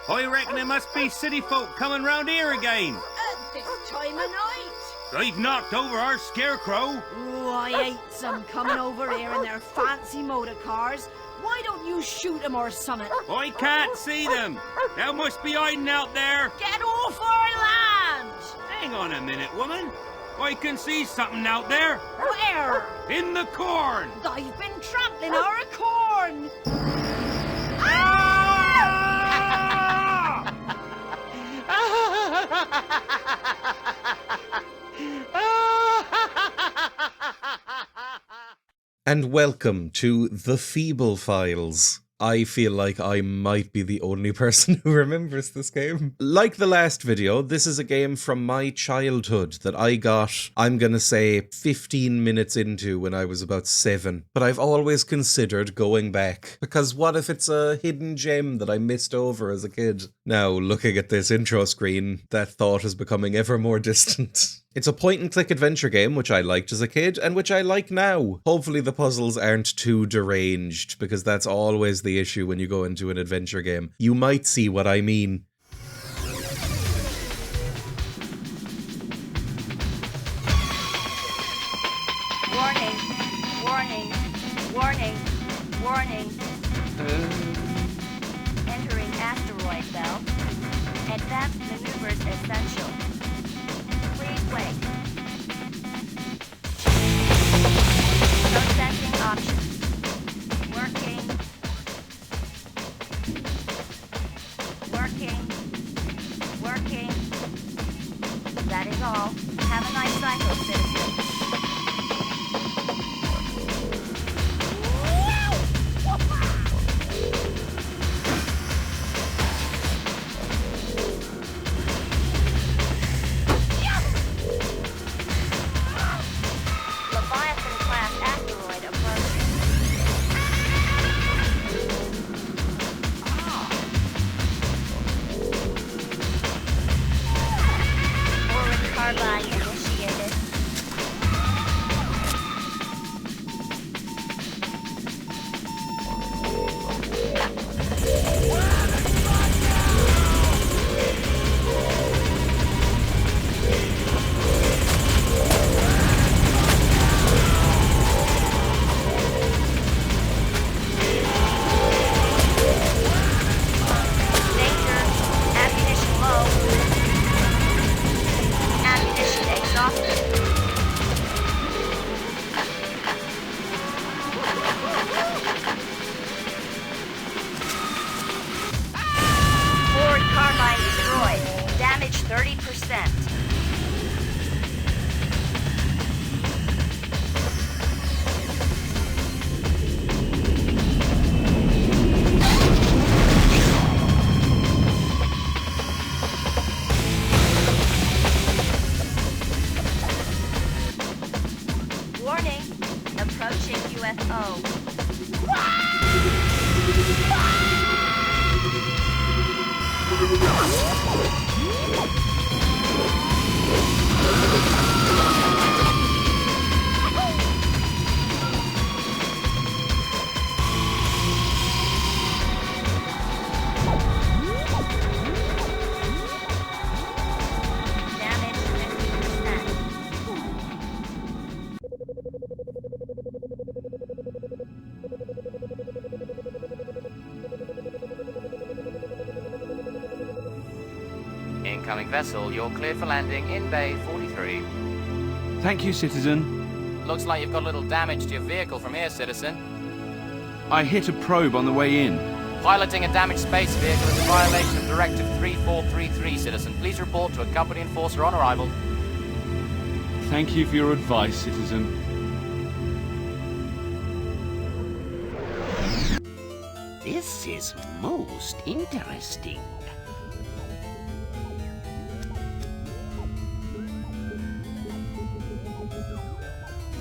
I reckon there must be city folk coming round here again. At this time of night. They've knocked over our scarecrow. Oh, I hate some coming over here in their fancy motor cars. Why don't you shoot them or something? I can't see them. They must be hiding out there. Get off our land! Hang on a minute, woman. I can see something out there. Where? In the corn. They've been trampling our corn. And welcome to the Feeble Files. I feel like I might be the only person who remembers this game. Like the last video, this is a game from my childhood that I got, I'm gonna say, 15 minutes into when I was about 7. But I've always considered going back, because what if it's a hidden gem that I missed over as a kid? Now, looking at this intro screen, that thought is becoming ever more distant. It's a point-and-click adventure game, which I liked as a kid, and which I like now. Hopefully the puzzles aren't too deranged, because that's always the issue when you go into an adventure game. You might see what I mean. Warning, warning, warning, warning. Entering asteroid belt. Advanced maneuvers essential. Please wait. Processing options. Working. Working. Working. That is all. Have a nice cycle, citizen. Incoming vessel, you're cleared for landing in Bay 43. Thank you, citizen. Looks like you've got a little damage to your vehicle from here, citizen. I hit a probe on the way in. Piloting a damaged space vehicle is a violation of Directive 3433, citizen. Please report to a company enforcer on arrival. Thank you for your advice, citizen. This is most interesting.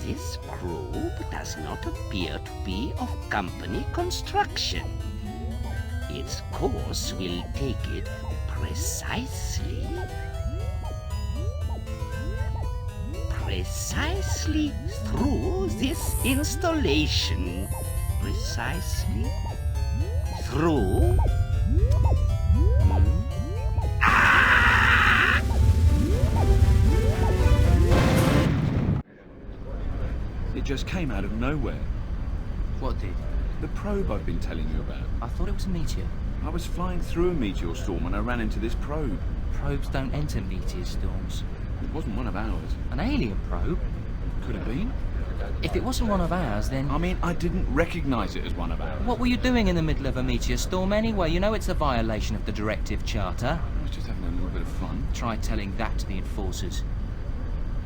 This probe does not appear to be of company construction. Its course will take it precisely through this installation. Precisely through. It just came out of nowhere. What did? The probe I've been telling you about. I thought it was a meteor. I was flying through a meteor storm when I ran into this probe. Probes don't enter meteor storms. It wasn't one of ours. An alien probe? Could have been. If it wasn't one of ours, then... I mean, I didn't recognize it as one of ours. What were you doing in the middle of a meteor storm anyway? You know it's a violation of the Directive Charter. I was just having a little bit of fun. Try telling that to the enforcers.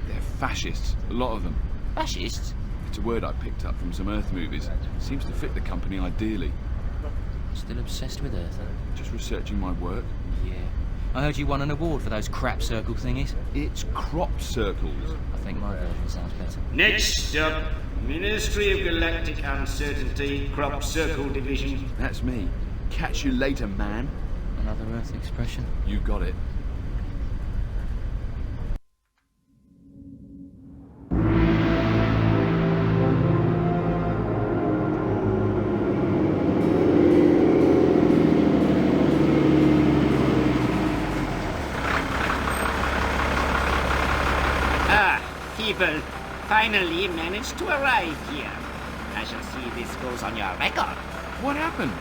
They're fascists, a lot of them. Fascists? It's a word I picked up from some Earth movies. Seems to fit the company ideally. Still obsessed with Earth, huh? Just researching my work. Yeah. I heard you won an award for those crap circle thingies. It's crop circles. I think my version sounds better. Next up, Ministry of Galactic Uncertainty, Crop Circle Division. That's me. Catch you later, man. Another Earth expression? You got it. People finally managed to arrive here. I shall see this goes on your record. What happened?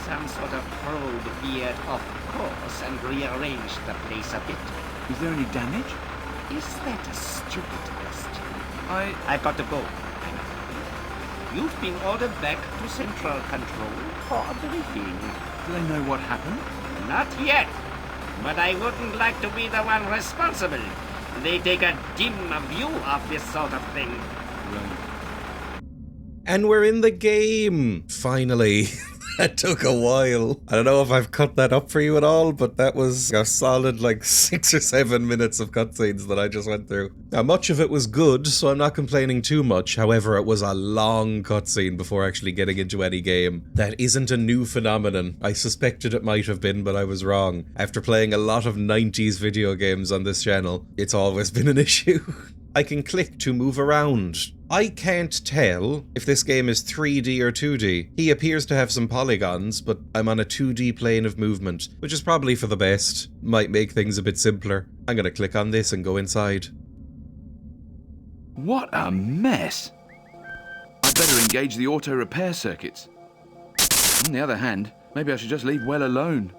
Some sort of probe veered off course and rearranged the place a bit. Is there any damage? Is that a stupid question? I've got to go. You've been ordered back to Central Control for a briefing. Do they know what happened? Not yet. But I wouldn't like to be the one responsible. They take a dim view of this sort of thing. And we're in the game! Finally. That took a while. I don't know if I've cut that up for you at all, but that was a solid 6 or 7 minutes of cutscenes that I just went through. Now, much of it was good, so I'm not complaining too much. However, it was a long cutscene before actually getting into any game. That isn't a new phenomenon. I suspected it might have been, but I was wrong. After playing a lot of 90s video games on this channel, it's always been an issue. I can click to move around. I can't tell if this game is 3D or 2D. He appears to have some polygons, but I'm on a 2D plane of movement, which is probably for the best. Might make things a bit simpler. I'm gonna click on this and go inside. What a mess! I'd better engage the auto repair circuits. On the other hand, maybe I should just leave well alone.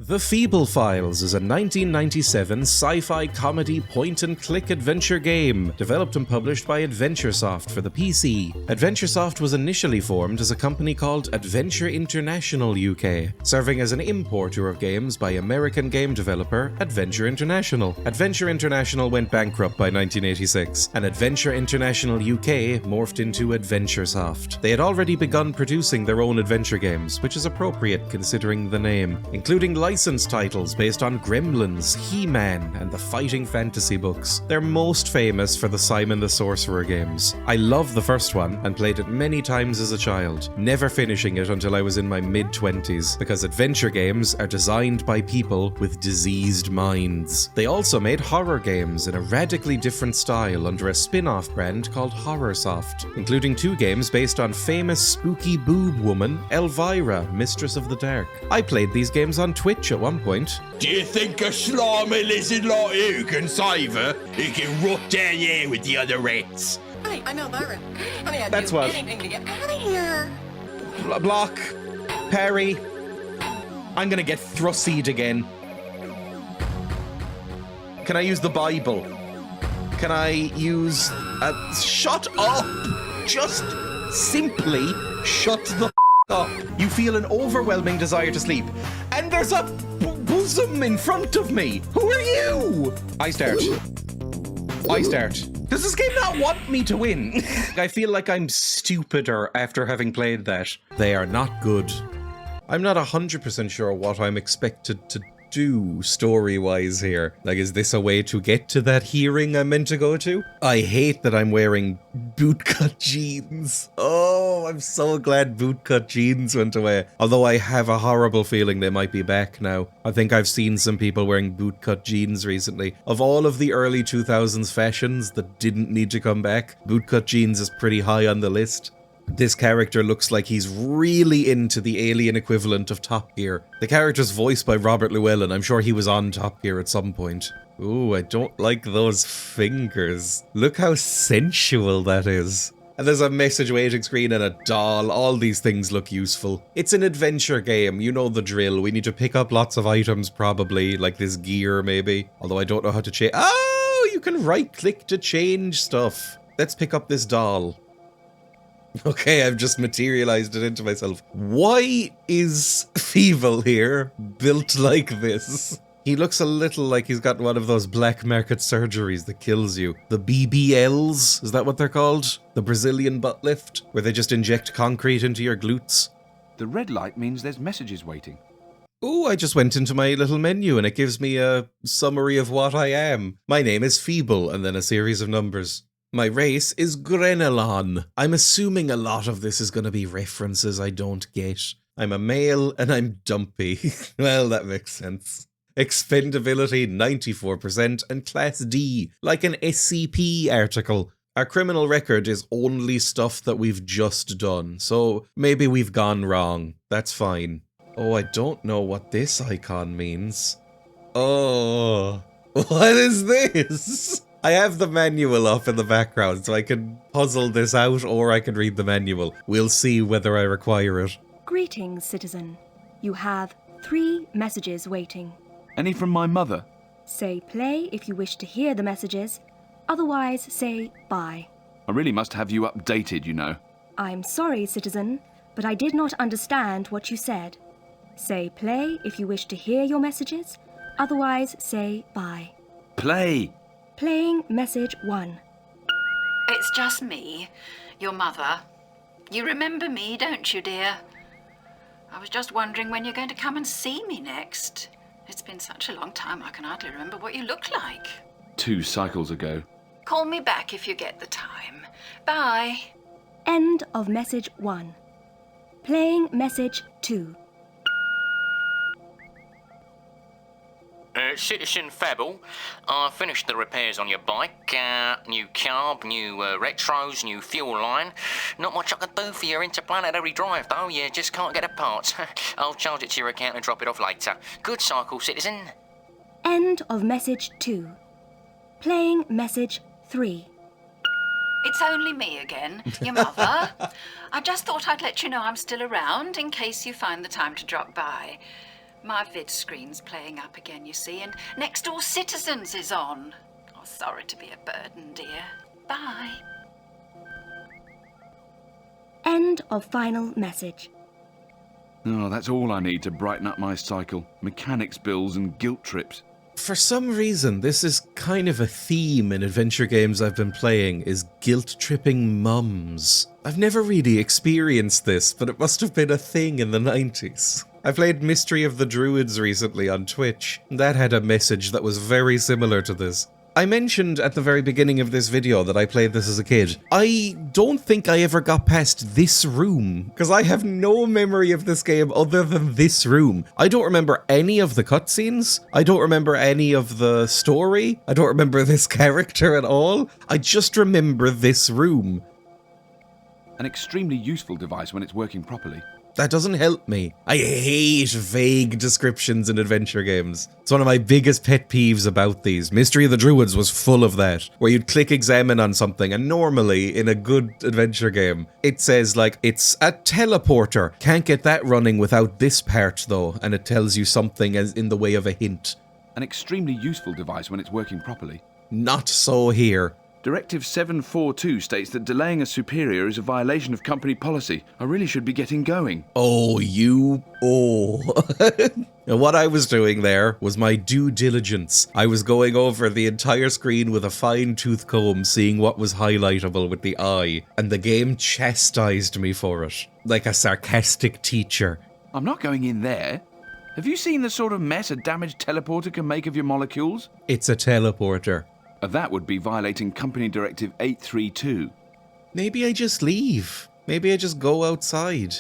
The Feeble Files is a 1997 sci-fi comedy point-and-click adventure game, developed and published by AdventureSoft for the PC. AdventureSoft was initially formed as a company called Adventure International UK, serving as an importer of games by American game developer Adventure International. Adventure International went bankrupt by 1986, and Adventure International UK morphed into AdventureSoft. They had already begun producing their own adventure games, which is appropriate considering the name, including licensed titles based on Gremlins, He-Man, and the Fighting Fantasy books. They're most famous for the Simon the Sorcerer games. I love the first one and played it many times as a child, never finishing it until I was in my mid-20s, because adventure games are designed by people with diseased minds. They also made horror games in a radically different style under a spin-off brand called HorrorSoft, including 2 games based on famous spooky boob woman Elvira, Mistress of the Dark. I played these games on Twitch at one point. Do you think a slimy lizard like you can save her? He can rot down here with the other rats. Hi, I'm Elvira. I'd That's do what. anything to get out of here. Block. Parry. I'm gonna get thrussied again. Can I use the Bible? Can I use... shut up! Just simply shut the up. You feel an overwhelming desire to sleep. And there's a bosom in front of me. Who are you? I start. Does this game not want me to win? I feel like I'm stupider after having played that. They are not good. I'm not 100% sure what I'm expected to do story-wise here? Like, is this a way to get to that hearing I'm meant to go to? I hate that I'm wearing bootcut jeans. Oh, I'm so glad bootcut jeans went away. Although I have a horrible feeling they might be back now. I think I've seen some people wearing bootcut jeans recently. Of all of the early 2000s fashions that didn't need to come back, bootcut jeans is pretty high on the list. This character looks like he's really into the alien equivalent of Top Gear. The character's voiced by Robert Llewellyn. I'm sure he was on Top Gear at some point. Ooh, I don't like those fingers. Look how sensual that is. And there's a message waiting screen and a doll. All these things look useful. It's an adventure game, you know the drill. We need to pick up lots of items probably, like this gear maybe. Although I don't know how to change. Oh, you can right click to change stuff. Let's pick up this doll. Okay, I've just materialized it into myself. Why is Feeble here built like this? He looks a little like he's got one of those black market surgeries that kills you. The BBLs, is that what they're called? The Brazilian butt lift, where they just inject concrete into your glutes. The red light means there's messages waiting. Ooh, I just went into my little menu and it gives me a summary of what I am. My name is Feeble, and then a series of numbers. My race is Grenelon. I'm assuming a lot of this is going to be references I don't get. I'm a male and I'm dumpy. Well, that makes sense. Expendability 94% and Class D, like an SCP article. Our criminal record is only stuff that we've just done, so maybe we've gone wrong. That's fine. Oh, I don't know what this icon means. Oh, what is this? I have the manual up in the background, so I can puzzle this out or I can read the manual. We'll see whether I require it. Greetings, citizen. You have 3 messages waiting. Any from my mother? Say play if you wish to hear the messages. Otherwise, say bye. I really must have you updated, you know. I'm sorry, citizen, but I did not understand what you said. Say play if you wish to hear your messages. Otherwise, say bye. Play! Playing message 1. It's just me, your mother. You remember me, don't you, dear? I was just wondering when you're going to come and see me next. It's been such a long time I can hardly remember what you look like. 2 cycles ago. Call me back if you get the time. Bye. End of message 1. Playing message 2. Citizen Feeble, I finished the repairs on your bike. New carb, new retros, new fuel line. Not much I can do for your interplanetary drive, though. You just can't get the parts. I'll charge it to your account and drop it off later. Good cycle, citizen. End of message 2. Playing message 3. It's only me again, your mother. I just thought I'd let you know I'm still around in case you find the time to drop by. My vid screen's playing up again, you see, and Next Door Citizens is on. Oh, sorry to be a burden, dear. Bye. End of final message. Oh, that's all I need to brighten up my cycle. Mechanics bills and guilt trips. For some reason, this is kind of a theme in adventure games I've been playing, is guilt-tripping mums. I've never really experienced this, but it must have been a thing in the 90s. I played Mystery of the Druids recently on Twitch. That had a message that was very similar to this. I mentioned at the very beginning of this video that I played this as a kid. I don't think I ever got past this room, because I have no memory of this game other than this room. I don't remember any of the cutscenes. I don't remember any of the story. I don't remember this character at all. I just remember this room. An extremely useful device when it's working properly. That doesn't help me. I hate vague descriptions in adventure games. It's one of my biggest pet peeves about these. Mystery of the Druids was full of that, where you'd click examine on something, and normally, in a good adventure game, it says, like, it's a teleporter. Can't get that running without this part, though, and it tells you something as in the way of a hint. An extremely useful device when it's working properly. Not so here. Directive 742 states that delaying a superior is a violation of company policy. I really should be getting going. Oh, you... Oh. Now, what I was doing there was my due diligence. I was going over the entire screen with a fine-tooth comb, seeing what was highlightable with the eye, and the game chastised me for it. Like a sarcastic teacher. I'm not going in there. Have you seen the sort of mess a damaged teleporter can make of your molecules? It's a teleporter. That would be violating Company Directive 832. Maybe I just leave. Maybe I just go outside.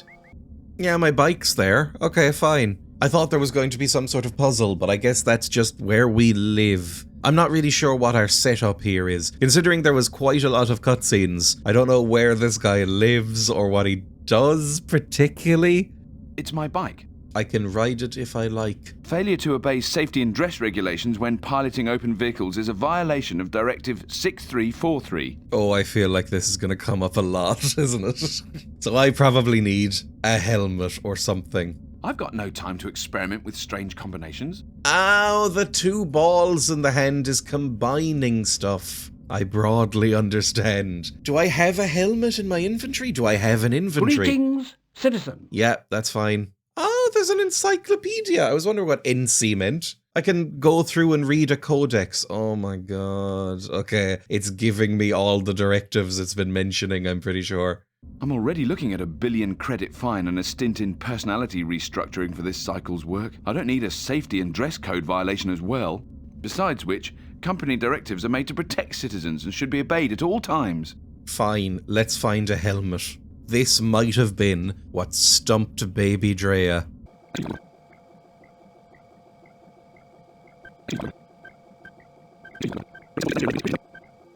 Yeah, my bike's there. Okay, fine. I thought there was going to be some sort of puzzle, but I guess that's just where we live. I'm not really sure what our setup here is. Considering there was quite a lot of cutscenes, I don't know where this guy lives or what he does particularly. It's my bike. I can ride it if I like. Failure to obey safety and dress regulations when piloting open vehicles is a violation of Directive 6343. Oh, I feel like this is going to come up a lot, isn't it? So I probably need a helmet or something. I've got no time to experiment with strange combinations. Ow, the two balls in the hand is combining stuff. I broadly understand. Do I have a helmet in my inventory? Do I have an inventory? Greetings, citizen. Yeah, that's fine. Oh, there's an encyclopedia. I was wondering what NC meant. I can go through and read a codex. Oh my god. Okay, it's giving me all the directives it's been mentioning, I'm pretty sure. I'm already looking at a 1 billion credit fine and a stint in personality restructuring for this cycle's work. I don't need a safety and dress code violation as well. Besides which, company directives are made to protect citizens and should be obeyed at all times. Fine, let's find a helmet. This might have been what stumped baby Dreya.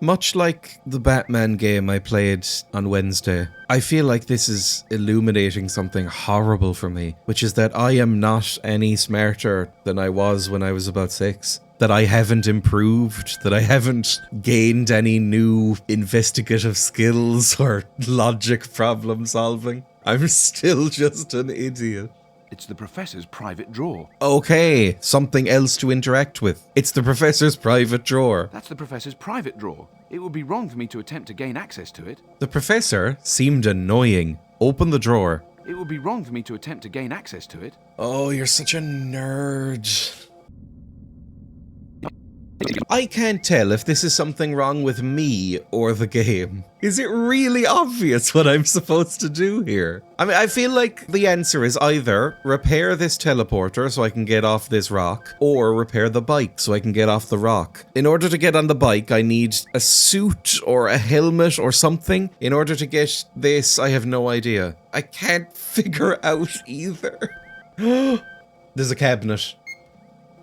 Much like the Batman game I played on Wednesday, I feel like this is illuminating something horrible for me, which is that I am not any smarter than I was when I was about 6. That I haven't improved, that I haven't gained any new investigative skills or logic problem solving. I'm still just an idiot. It's the professor's private drawer. Okay, something else to interact with. It's the professor's private drawer. That's the professor's private drawer. It would be wrong for me to attempt to gain access to it. The professor seemed annoying. Open the drawer. It would be wrong for me to attempt to gain access to it. Oh, you're such a nerd. I can't tell if this is something wrong with me or the game. Is it really obvious what I'm supposed to do here? I mean, I feel like the answer is either repair this teleporter so I can get off this rock, or repair the bike so I can get off the rock. In order to get on the bike, I need a suit or a helmet or something. In order to get this, I have no idea. I can't figure out either. There's a cabinet.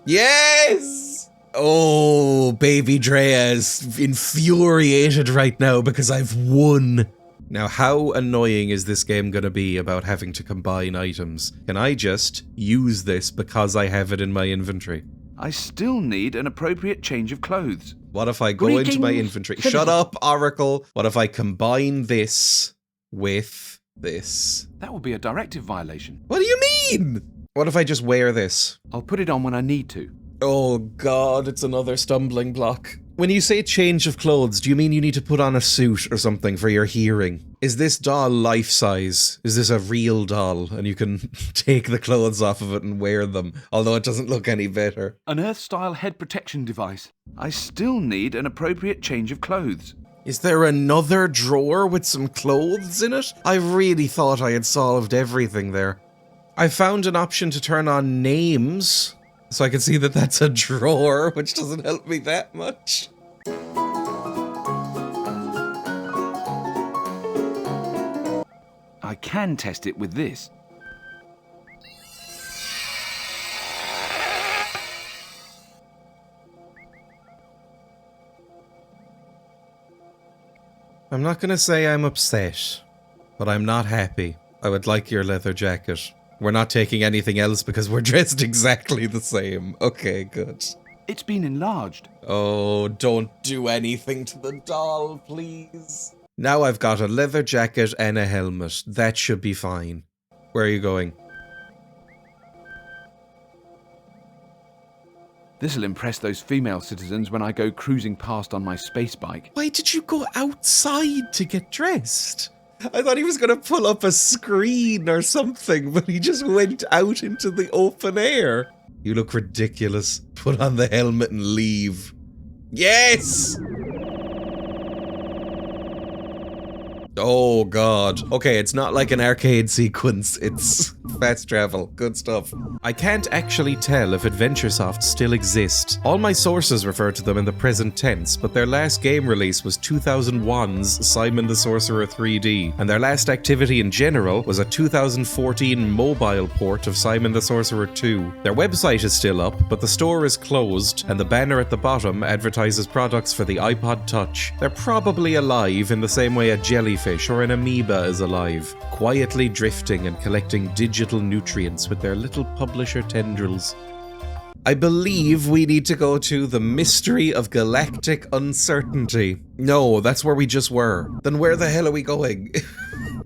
Yes! Oh, baby Dreya is infuriated right now because I've won. Now, how annoying is this game gonna be about having to combine items? Can I just use this because I have it in my inventory? I still need an appropriate change of clothes. What if I go into my inventory? Shut up, Oracle. What if I combine this with this? That would be a directive violation. What do you mean? What if I just wear this? I'll put it on when I need to. Oh god, it's another stumbling block. When you say change of clothes, do you mean you need to put on a suit or something for your hearing? Is this doll life-size? Is this a real doll and you can take the clothes off of it and wear them, although it doesn't look any better? An Earth-style head protection device. I still need an appropriate change of clothes. Is there another drawer with some clothes in it? I really thought I had solved everything there. I found an option to turn on names, so I can see that that's a drawer, which doesn't help me that much. I can test it with this. I'm not gonna say I'm upset, but I'm not happy. I would like your leather jacket. We're not taking anything else because we're dressed exactly the same. Okay, good. It's been enlarged. Oh, don't do anything to the doll, please. Now I've got a leather jacket and a helmet. That should be fine. Where are you going? This'll impress those female citizens when I go cruising past on my space bike. Why did you go outside to get dressed? I thought he was going to pull up a screen or something, but he just went out into the open air. You look ridiculous. Put on the helmet and leave. Yes! Oh god. Okay, it's not like an arcade sequence. It's Fast travel, good stuff. I can't actually tell if AdventureSoft still exist. All my sources refer to them in the present tense, but their last game release was 2001's Simon the Sorcerer 3D, and their last activity in general was a 2014 mobile port of Simon the Sorcerer 2. Their website is still up, but the store is closed, and the banner at the bottom advertises products for the iPod Touch. They're probably alive in the same way a jellyfish or an amoeba is alive, quietly drifting and collecting digital nutrients with their little publisher tendrils. I believe we need to go to the mystery of galactic uncertainty. No, that's where we just were. Then where the hell are we going?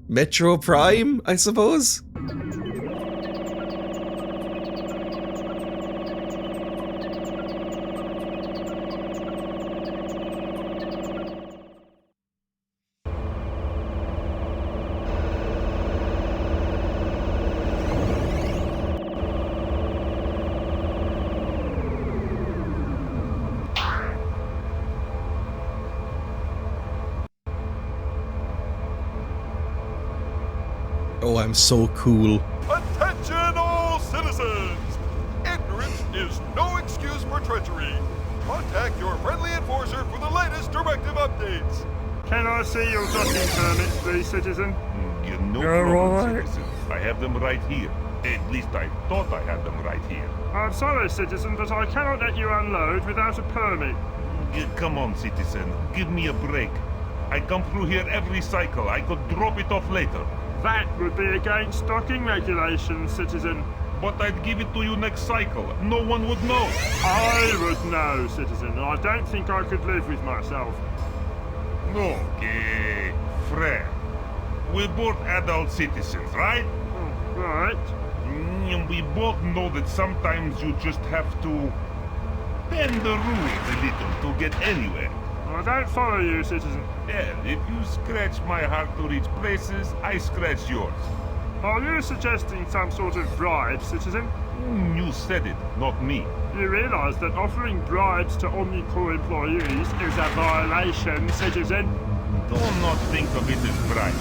Metro Prime, I suppose? Oh, I'm so cool. Attention all citizens! Ignorance is no excuse for treachery. Contact your friendly enforcer for the latest directive updates. Can I see your docking permits, please, citizen? No problem, citizen. I have them right here. At least I thought I had them right here. I'm sorry, citizen, but I cannot let you unload without a permit. Come on, citizen. Give me a break. I come through here every cycle. I could drop it off later. That would be against docking regulations, citizen. But I'd give it to you next cycle. No one would know. I would know, citizen. I don't think I could live with myself. Okay, Fred. We're both adult citizens, right? Right. And we both know that sometimes you just have to bend the rules a little to get anywhere. I don't follow you, citizen. Well, if you scratch my heart to reach places, I scratch yours. Are you suggesting some sort of bribe, citizen? You said it, not me. You realise that offering bribes to OmniCore employees is a violation, citizen? Do not think of it as bribe.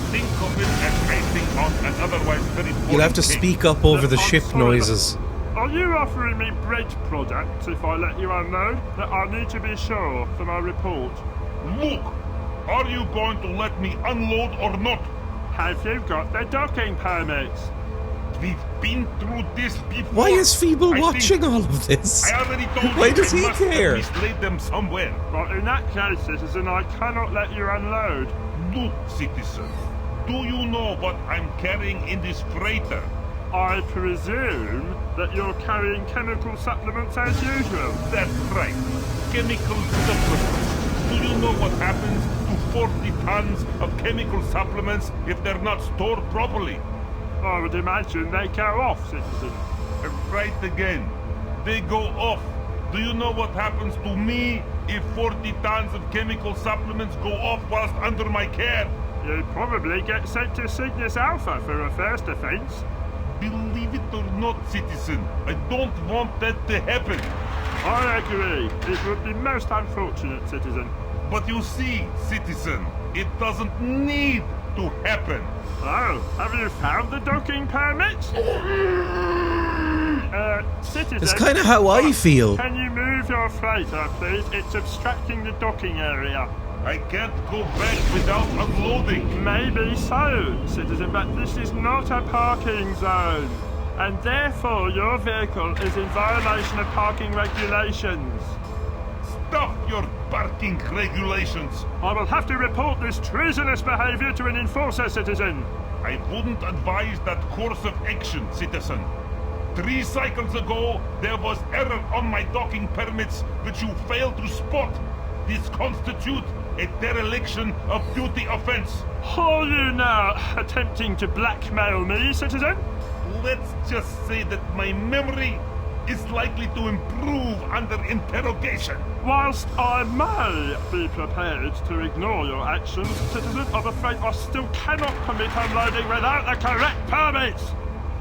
Think of it as acting on an otherwise very important You'll have to speak up over the ship noises. Are you offering me bread products if I let you unload? That I need to be sure for my report. Look! Are you going to let me unload or not? Have you got the docking permits? We've been through this before. Why is Feeble watching all of this? I already told Why you does he must have care? mislaid them somewhere. But in that case, citizen, I cannot let you unload. Look, citizen, do you know what I'm carrying in this freighter? I presume that you're carrying chemical supplements as usual. That's right. Chemical supplements. Do you know what happens to 40 tons of chemical supplements if they're not stored properly? I would imagine they go off, citizen. Right again. They go off. Do you know what happens to me if 40 tons of chemical supplements go off whilst under my care? You'd probably get sent to Cygnus Alpha for a first offence. Believe it or not, citizen, I don't want that to happen. I agree. It would be most unfortunate, citizen. But you see, citizen, it doesn't need to happen. Oh, have you found the docking permit? Citizen... It's kind of how I feel. Can you move your freighter, please? It's obstructing the docking area. I can't go back without unloading. Maybe so, citizen, but this is not a parking zone. And therefore your vehicle is in violation of parking regulations. Stop your parking regulations. I will have to report this treasonous behavior to an enforcer, citizen. I wouldn't advise that course of action, citizen. 3 cycles ago, there was error on my docking permits which you failed to spot. This constitutes a dereliction of duty offense. Are you now attempting to blackmail me, citizen? Let's just say that my memory is likely to improve under interrogation. Whilst I may be prepared to ignore your actions, citizen, I'm afraid I still cannot permit unloading without the correct permits.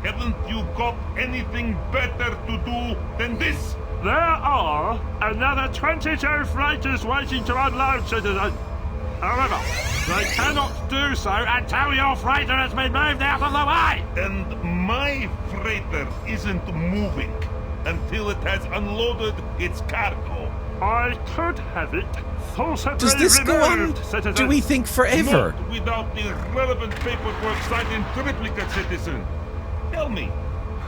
Haven't you got anything better to do than this? There are another 22 freighters waiting to unload, citizen. However, they cannot do so until your freighter has been moved out of the way! And my freighter isn't moving until it has unloaded its cargo. I could have it forcibly Does this go on, removed, citizen. do we think, forever? Not without the relevant paperwork signed in triplicate, citizen. Tell me,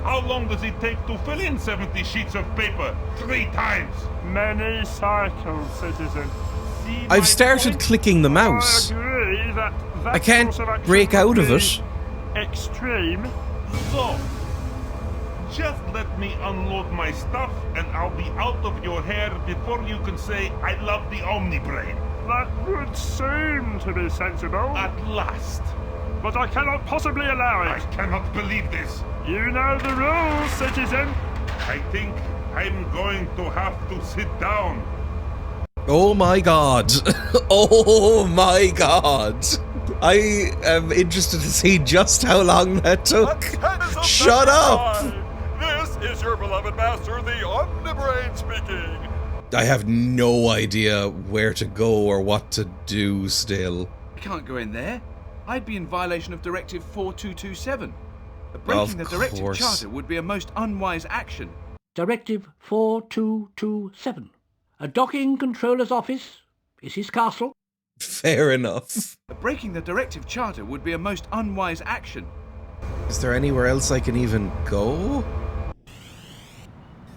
how long does it take to fill in 70 sheets of paper 3 times? Many cycles, citizen. See my I've started point? clicking the mouse. I agree that I can't course of action break out would of be it. Extreme. So, just let me unload my stuff and I'll be out of your hair before you can say I love the OmniBrain. That would seem to be sensible. At last. But I cannot possibly allow I it. cannot believe this. You know the rules, citizen. I think I'm going to have to sit down. Oh my god. Oh my god. I am interested to see just how long that took. Shut up! This is your beloved master, the OmniBrain speaking. I have no idea where to go or what to do still. I can't go in there. I'd be in violation of Directive 4227. Breaking the Directive course. Charter would be a most unwise action. Directive 4227. A docking controller's office is his castle. Fair enough. Breaking the Directive Charter would be a most unwise action. Is there anywhere else I can even go?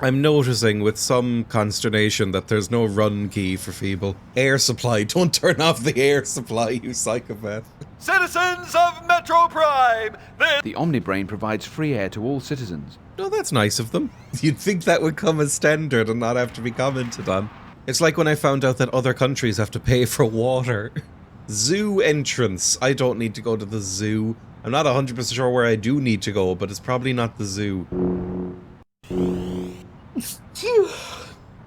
I'm noticing with some consternation that there's no run key for Feeble. Air supply. Don't turn off the air supply, you psychopath. Citizens of Metro Prime, The OmniBrain provides free air to all citizens. Oh, that's nice of them. You'd think that would come as standard and not have to be commented on. It's like when I found out that other countries have to pay for water. Zoo entrance. I don't need to go to the zoo. I'm not 100% sure where I do need to go, but it's probably not the zoo.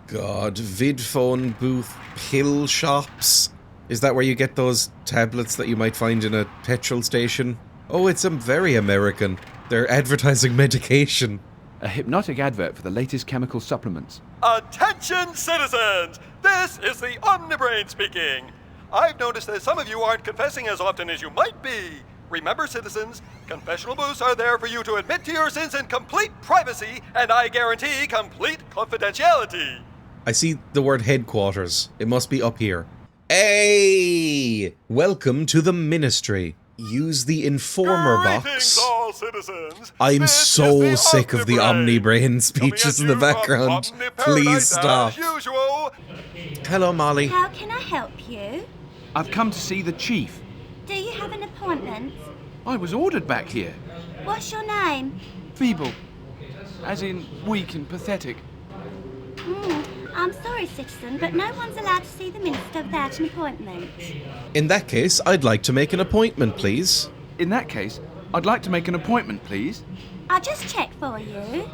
God, vidphone booth, pill shops. Is that where you get those tablets that you might find in a petrol station? Oh, it's very American. They're advertising medication. A hypnotic advert for the latest chemical supplements. attention citizens! This is the OmniBrain speaking. I've noticed that some of you aren't confessing as often as you might be. Remember, citizens, confessional booths are there for you to admit to your sins in complete privacy, and I guarantee complete confidentiality. I see the word headquarters. It must be up here. Hey! Welcome to the Ministry. Use the Informer Greetings, box. all citizens. I'm This so is the sick of the OmniBrain speeches in the background. Please stop. As usual. Hello, Molly. How can I help you? I've come to see the chief. Do you have an appointment? I was ordered back here. What's your name? Feeble. As in weak and pathetic. I'm sorry, citizen, but no one's allowed to see the minister without an appointment. In that case, I'd like to make an appointment, please. In that case, I'd like to make an appointment, please. I'll just check for you.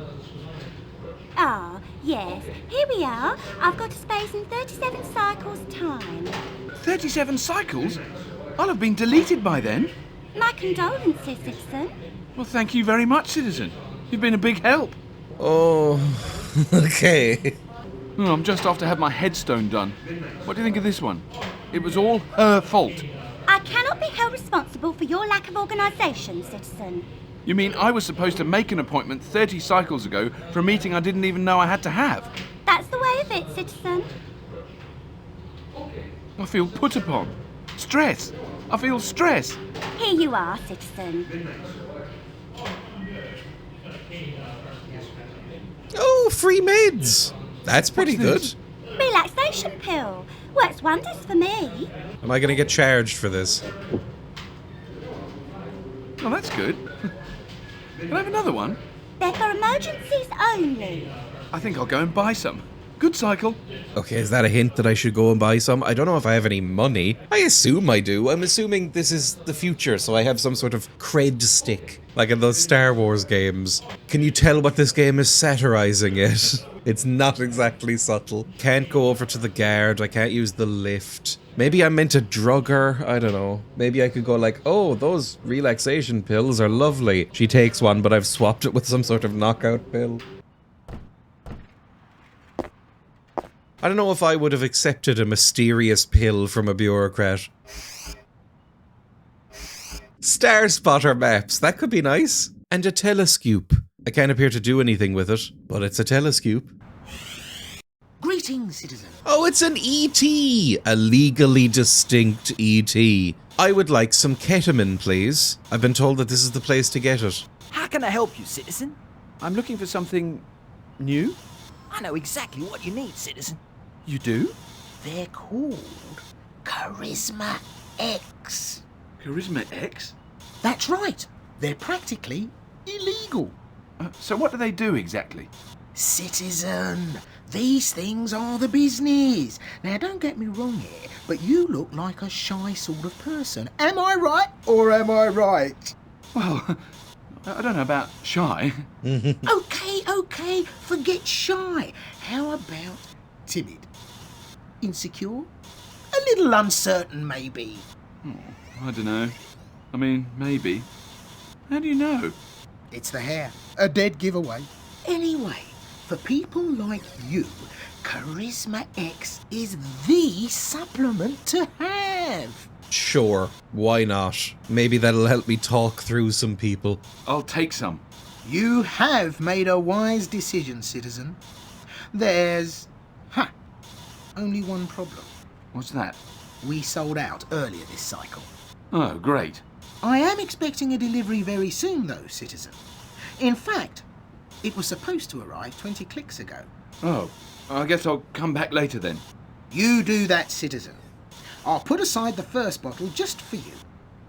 Ah, yes. Here we are. I've got a space in 37 cycles' time. 37 cycles? I'll have been deleted by then. My condolences, citizen. Well, thank you very much, citizen. You've been a big help. Oh, okay. Oh, I'm just off to have my headstone done. What do you think of this one? It was all her fault. I cannot be held responsible for your lack of organisation, citizen. You mean I was supposed to make an appointment 30 cycles ago for a meeting I didn't even know I had to have? That's the way of it, citizen. I feel put upon. Stress. I feel stress. Here you are, citizen. Oh, free meds. That's pretty good. Relaxation pill. Works wonders for me. Am I going to get charged for this? Oh, that's good. Can I have another one? They're for emergencies only. I think I'll go and buy some. Good cycle. Okay, is that a hint that I should go and buy some? I don't know if I have any money. I assume I do. I'm assuming this is the future, so I have some sort of cred stick, like in those Star Wars games. Can you tell what this game is satirizing it? It's not exactly subtle. Can't go over to the guard. I can't use the lift. Maybe I'm meant to drug her. I don't know. Maybe I could go like, oh, those relaxation pills are lovely. She takes one, but I've swapped it with some sort of knockout pill. I don't know if I would have accepted a mysterious pill from a bureaucrat. Star spotter maps, that could be nice. And a telescope. I can't appear to do anything with it, but it's a telescope. Greetings, citizen. Oh, it's an E.T. A legally distinct E.T. I would like some ketamine, please. I've been told that this is the place to get it. How can I help you, citizen? I'm looking for something new. I know exactly what you need, citizen. You do? They're called Charisma X. Charisma X? That's right. They're practically illegal. So what do they do exactly? Citizen, these things are the business. Now, don't get me wrong here, but you look like a shy sort of person. Am I right or am I right? Well, I don't know about shy. Okay, forget shy. How about timid? Insecure? A little uncertain, maybe. Oh, I don't know. I mean, maybe. How do you know? It's the hair. A dead giveaway. Anyway, for people like you, Charisma X is the supplement to have. Sure, why not? Maybe that'll help me talk through some people. I'll take some. You have made a wise decision, citizen. There's... only one problem. What's that? We sold out earlier this cycle. Oh, great. I am expecting a delivery very soon, though, citizen. In fact, it was supposed to arrive 20 clicks ago. Oh, I guess I'll come back later then. You do that, citizen. I'll put aside the first bottle just for you.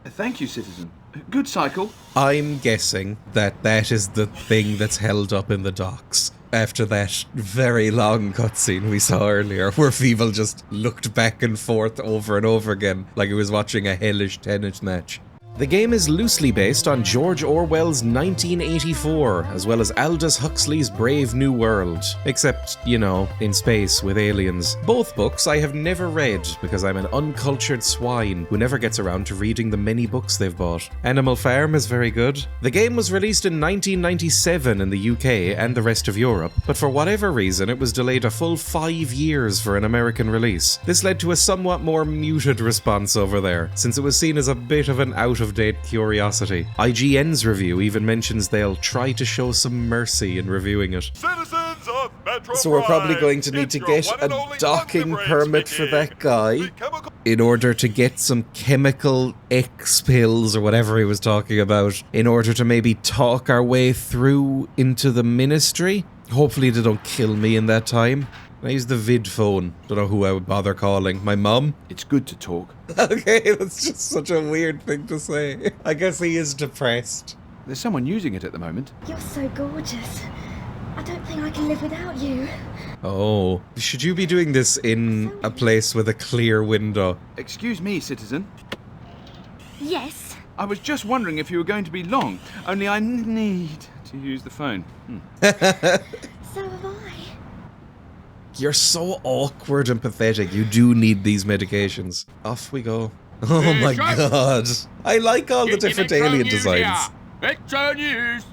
Thank you, citizen. Good cycle. I'm guessing that that is the thing that's held up in the docks. After that very long cutscene we saw earlier, where Feeble just looked back and forth over and over again, like he was watching a hellish tennis match. The game is loosely based on George Orwell's 1984, as well as Aldous Huxley's Brave New World, except, you know, in space with aliens. Both books I have never read because I'm an uncultured swine who never gets around to reading the many books they've bought. Animal Farm is very good. The game was released in 1997 in the UK and the rest of Europe, but for whatever reason it was delayed a full 5 years for an American release. This led to a somewhat more muted response over there, since it was seen as a bit of an out-of-date curiosity. IGN's review even mentions they'll try to show some mercy in reviewing it. Citizens of Metro So we're probably Prime, going to need it's to your get one a and only docking OmniBrain permit for speaking. that guy in order to get some chemical X pills or whatever he was talking about, in order to maybe talk our way through into the ministry. Hopefully they don't kill me in that time. I use the vid phone. Don't know who I would bother calling. My mum? It's good to talk. Okay, that's just such a weird thing to say. I guess he is depressed. There's someone using it at the moment. You're so gorgeous. I don't think I can live without you. Oh, should you be doing this in a place with a clear window? Excuse me, citizen. Yes. I was just wondering if you were going to be long, only I need to use the phone. So have I. You're so awkward and pathetic. You do need these medications. Off we go. Oh my god. I like all the different alien designs. Metro News!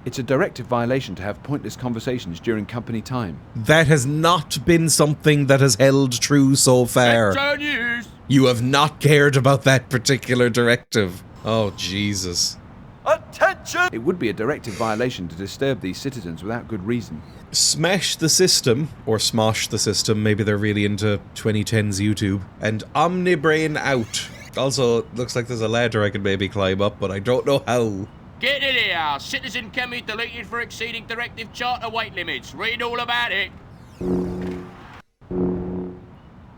It's a directive violation to have pointless conversations during company time. That has not been something that has held true so far. Metro News! You have not cared about that particular directive. Oh, Jesus. Attention! It would be a directive violation to disturb these citizens without good reason. Smash the system, or smosh the system, maybe they're really into 2010s YouTube, and OmniBrain out. Also, looks like there's a ladder I could maybe climb up, but I don't know how. Get in here! Citizen Kemi deleted for exceeding directive charter weight limits. Read all about it.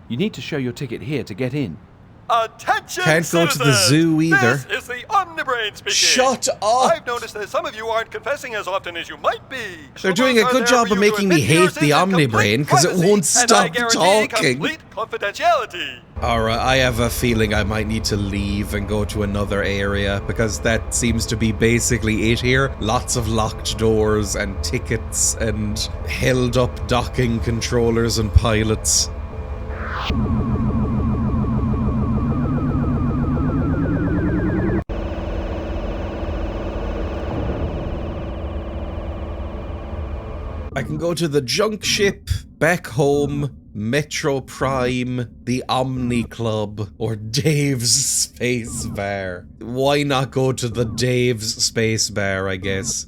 You need to show your ticket here to get in. Attention, Can't go to the citizens! zoo either. This is the OmniBrain speaking. Shut up! I've noticed that some of you aren't confessing as often as you might be. They're doing a good job of making me hate the OmniBrain because it won't stop talking. Complete confidentiality. Alright, I have a feeling I might need to leave and go to another area because that seems to be basically it here. Lots of locked doors and tickets and held up docking controllers and pilots. I can go to the junk ship, back home, Metro Prime, the Omni Club, or Dave's Space Bar. Why not go to the Dave's Space Bar, I guess?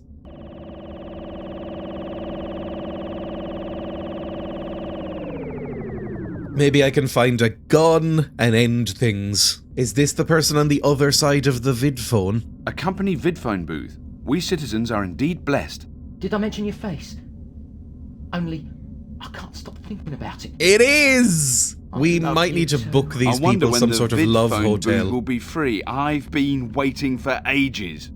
Maybe I can find a gun and end things. Is this the person on the other side of the vid phone? A company vid phone booth. We citizens are indeed blessed. Did I mention your face? Only, I can't stop thinking about it. It is! We might need to book these people some sort of love hotel. Booth will be free. I've been waiting for ages.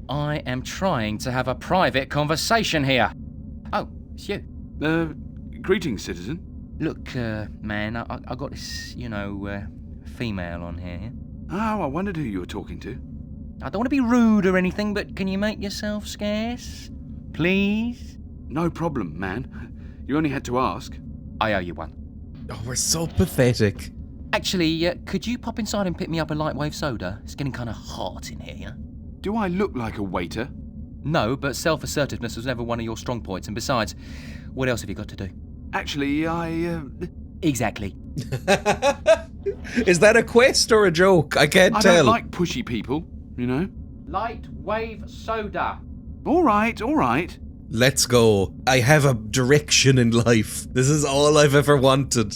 I am trying to have a private conversation here. Oh, it's you. Greetings, citizen. Look, man, I got this, female on here. Oh, I wondered who you were talking to. I don't want to be rude or anything, but can you make yourself scarce? Please? No problem, man. You only had to ask. I owe you one. Oh, we're so pathetic. Actually, could you pop inside and pick me up a light wave soda? It's getting kind of hot in here, yeah? Do I look like a waiter? No, but self-assertiveness was never one of your strong points, and besides, what else have you got to do? Actually, Exactly. Is that a quest or a joke? I can't tell. I don't like pushy people, you know? Light wave soda. All right. Let's go. I have a direction in life. This is all I've ever wanted.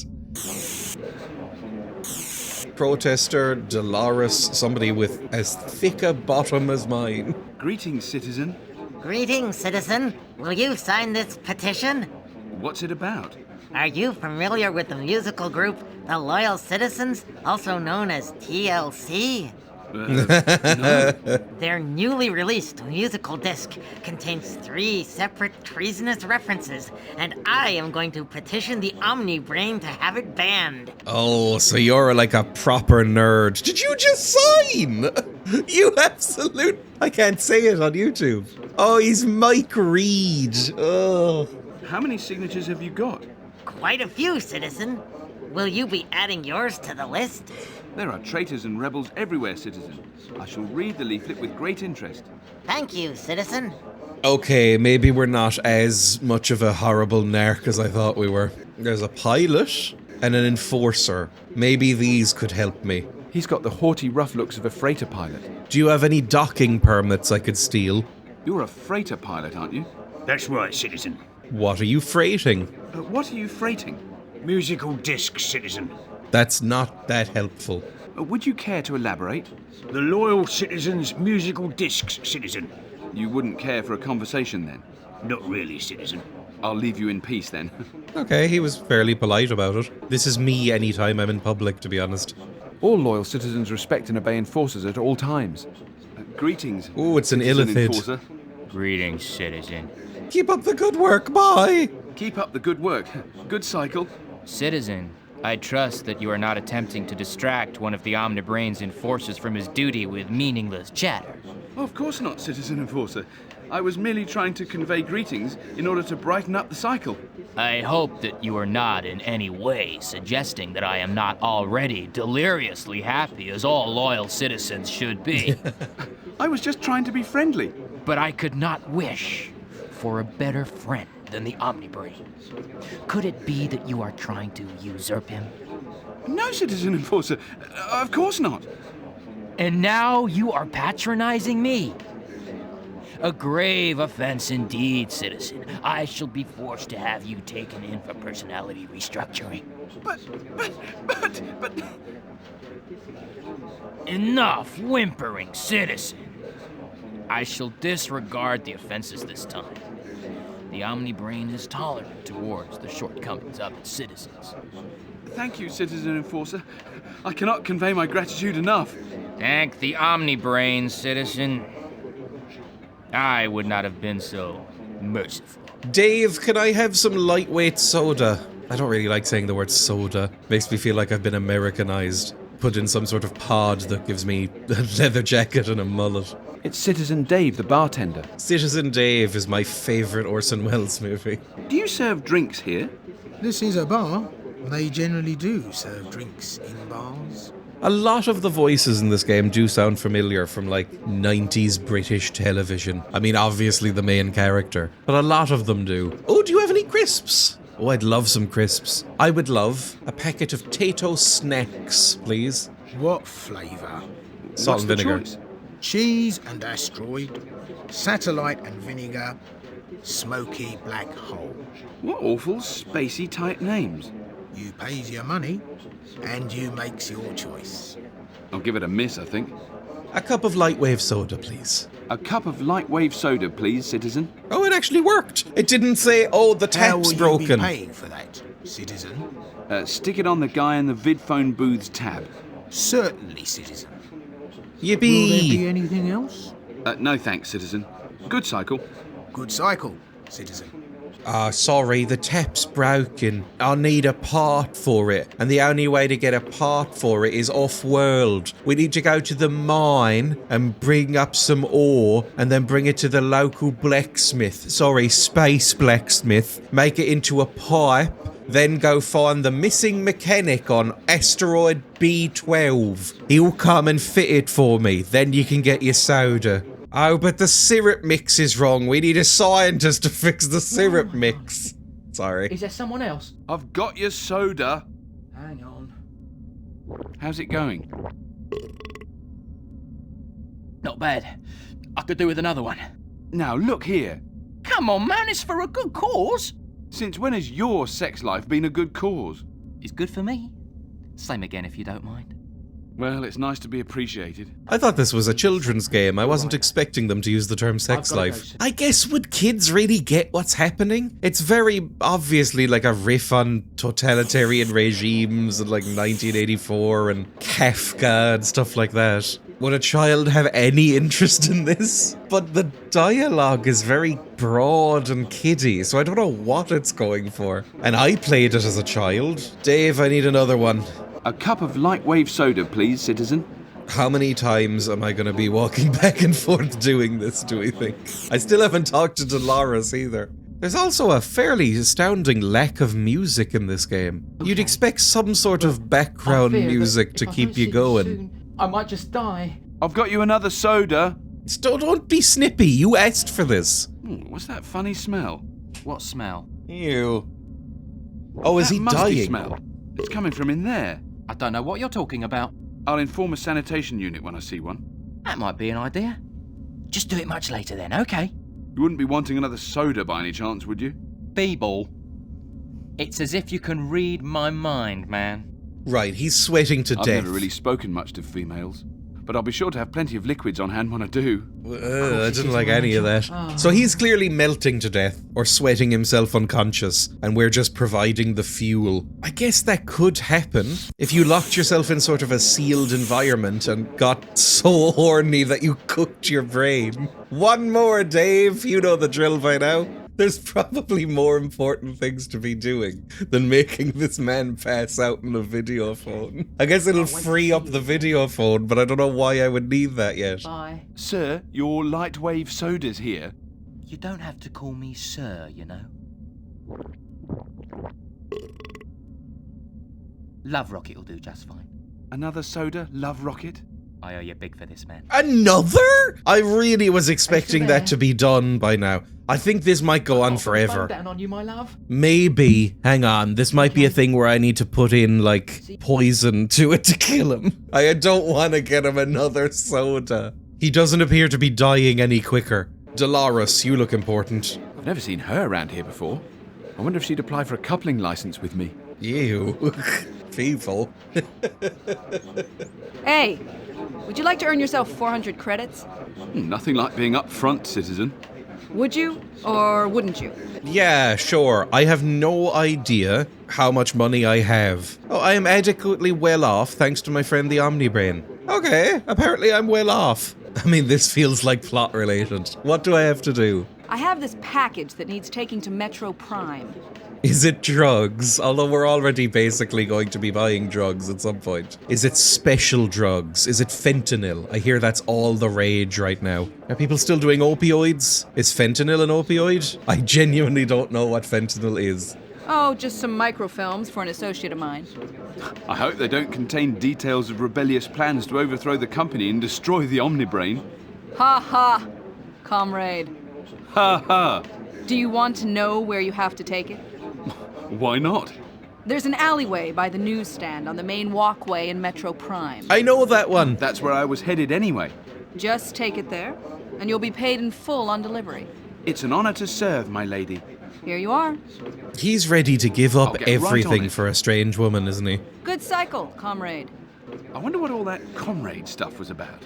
Protester, Dolores, somebody with as thick a bottom as mine. Greetings, citizen. Greetings, citizen. Will you sign this petition? What's it about? Are you familiar with the musical group The Loyal Citizens, also known as TLC? No. Their newly released musical disc contains 3 separate treasonous references, and I am going to petition the OmniBrain to have it banned. Oh, so you're like a proper nerd. Did you just sign? You absolute... I can't say it on YouTube. Oh, he's Mike Reed. Oh. How many signatures have you got? Quite a few, citizen. Will you be adding yours to the list? There are traitors and rebels everywhere, citizen. I shall read the leaflet with great interest. Thank you, citizen. Okay, maybe we're not as much of a horrible narc as I thought we were. There's a pilot and an enforcer. Maybe these could help me. He's got the haughty rough looks of a freighter pilot. Do you have any docking permits I could steal? You're a freighter pilot, aren't you? That's right, citizen. What are you freighting? What are you freighting? Musical discs, citizen. That's not that helpful. Would you care to elaborate? The Loyal Citizens musical discs, citizen. You wouldn't care for a conversation then? Not really, citizen. I'll leave you in peace then. Okay, he was fairly polite about it. This is me anytime I'm in public, to be honest. All loyal citizens respect and obey enforcers at all times. Greetings. Ooh, it's an illithid. Enforcer. Greetings, citizen. Keep up the good work, bye! Keep up the good work. Good cycle. Citizen, I trust that you are not attempting to distract one of the OmniBrain's enforcers from his duty with meaningless chatter. Oh, of course not, Citizen Enforcer. I was merely trying to convey greetings in order to brighten up the cycle. I hope that you are not in any way suggesting that I am not already deliriously happy as all loyal citizens should be. I was just trying to be friendly. But I could not wish for a better friend than the OmniBrain. Could it be that you are trying to usurp him? No, Citizen Enforcer. Of course not. And now you are patronizing me. A grave offense indeed, citizen. I shall be forced to have you taken in for personality restructuring. But... Enough whimpering, citizen. I shall disregard the offenses this time. The OmniBrain is tolerant towards the shortcomings of its citizens. Thank you, Citizen Enforcer. I cannot convey my gratitude enough. Thank the OmniBrain, citizen. I would not have been so merciful. Dave, can I have some lightweight soda? I don't really like saying the word soda. Makes me feel like I've been Americanized. Put in some sort of pod that gives me a leather jacket and a mullet. It's Citizen Dave, the bartender. Citizen Dave is my favorite Orson Welles movie. Do you serve drinks here? This is a bar. They generally do serve drinks in bars. A lot of the voices in this game do sound familiar from like 90s British television. I mean, obviously the main character, but a lot of them do. Oh, do you have any crisps? Oh, I'd love some crisps. I would love a packet of Tato Snacks, please. What flavour? Salt and vinegar. Cheese and asteroid, satellite and vinegar, smoky black hole. What awful spacey type names. You pays your money, and you makes your choice. I'll give it a miss, I think. A cup of light wave soda, please. A cup of light wave soda, please, citizen. Oh, it actually worked. It didn't say, oh, the tap's broken. How will you be paying for that, citizen? Stick it on the guy in the vidphone booth's tab. Certainly, citizen. Yippee! Will there be anything else? No thanks, citizen. Good cycle. Good cycle, citizen. Sorry, the tap's broken. I'll need a part for it. And the only way to get a part for it is off-world. We need to go to the mine and bring up some ore and then bring it to the local blacksmith. Sorry, space blacksmith. Make it into a pipe. Then go find the missing mechanic on asteroid B12. He'll come and fit it for me. Then you can get your soda. Oh, but the syrup mix is wrong. We need a scientist to fix the syrup mix. Sorry. Is there someone else? I've got your soda. Hang on. How's it going? Not bad. I could do with another one. Now, look here. Come on, man, it's for a good cause. Since when has your sex life been a good cause? It's good for me. Same again, if you don't mind. Well, it's nice to be appreciated. I thought this was a children's game. I wasn't expecting them to use the term sex life. I guess, would kids really get what's happening? It's very obviously like a riff on totalitarian regimes and like 1984 and Kafka and stuff like that. Would a child have any interest in this? But the dialogue is very broad and kiddie, so I don't know what it's going for. And I played it as a child. Dave, I need another one. A cup of light wave soda, please, citizen. How many times am I going to be walking back and forth doing this, do we think? I still haven't talked to Dolores either. There's also a fairly astounding lack of music in this game. Okay. You'd expect some sort of background music to keep you going. Soon, I might just die. I've got you another soda. Don't be snippy. You asked for this. What's that funny smell? What smell? Ew. Oh, is he dying? Smell. It's coming from in there. I don't know what you're talking about. I'll inform a sanitation unit when I see one. That might be an idea. Just do it much later then, okay? You wouldn't be wanting another soda by any chance, would you? Feeble. It's as if you can read my mind, man. Right, he's sweating to death. I've never really spoken much to females, but I'll be sure to have plenty of liquids on hand when I do. I didn't like any of that. So he's clearly melting to death, or sweating himself unconscious, and we're just providing the fuel. I guess that could happen if you locked yourself in sort of a sealed environment and got so horny that you cooked your brain. One more, Dave. You know the drill by now. There's probably more important things to be doing than making this man pass out on a video phone. I guess it'll free up the video phone, but I don't know why I would need that yet. Bye. Sir, your light wave soda's here. You don't have to call me sir, you know. Love Rocket will do just fine. Another soda, Love Rocket? I owe you big for this, man. Another? I really was expecting that to be done by now. I think this might go on forever. Down on you, my love. Maybe. Hang on. This might be a thing where I need to put in, like, poison to it to kill him. I don't want to get him another soda. He doesn't appear to be dying any quicker. Dolores, you look important. I've never seen her around here before. I wonder if she'd apply for a coupling license with me. Ew. Feeble. Hey, would you like to earn yourself 400 credits? Nothing like being up front, citizen. Would you, or wouldn't you? Yeah, sure. I have no idea how much money I have. Oh, I am adequately well off thanks to my friend the OmniBrain. Okay, apparently I'm well off. I mean, this feels like plot related. What do I have to do? I have this package that needs taking to Metro Prime. Is it drugs? Although we're already basically going to be buying drugs at some point. Is it special drugs? Is it fentanyl? I hear that's all the rage right now. Are people still doing opioids? Is fentanyl an opioid? I genuinely don't know what fentanyl is. Oh, just some microfilms for an associate of mine. I hope they don't contain details of rebellious plans to overthrow the company and destroy the OmniBrain. Ha ha, comrade. Ha ha. Do you want to know where you have to take it? Why not? There's an alleyway by the newsstand on the main walkway in Metro Prime. I know that one. That's where I was headed anyway. Just take it there, and you'll be paid in full on delivery. It's an honor to serve, my lady. Here you are. He's ready to give up I'll get right on everything it. for a strange woman, isn't he? Good cycle, comrade. I wonder what all that comrade stuff was about.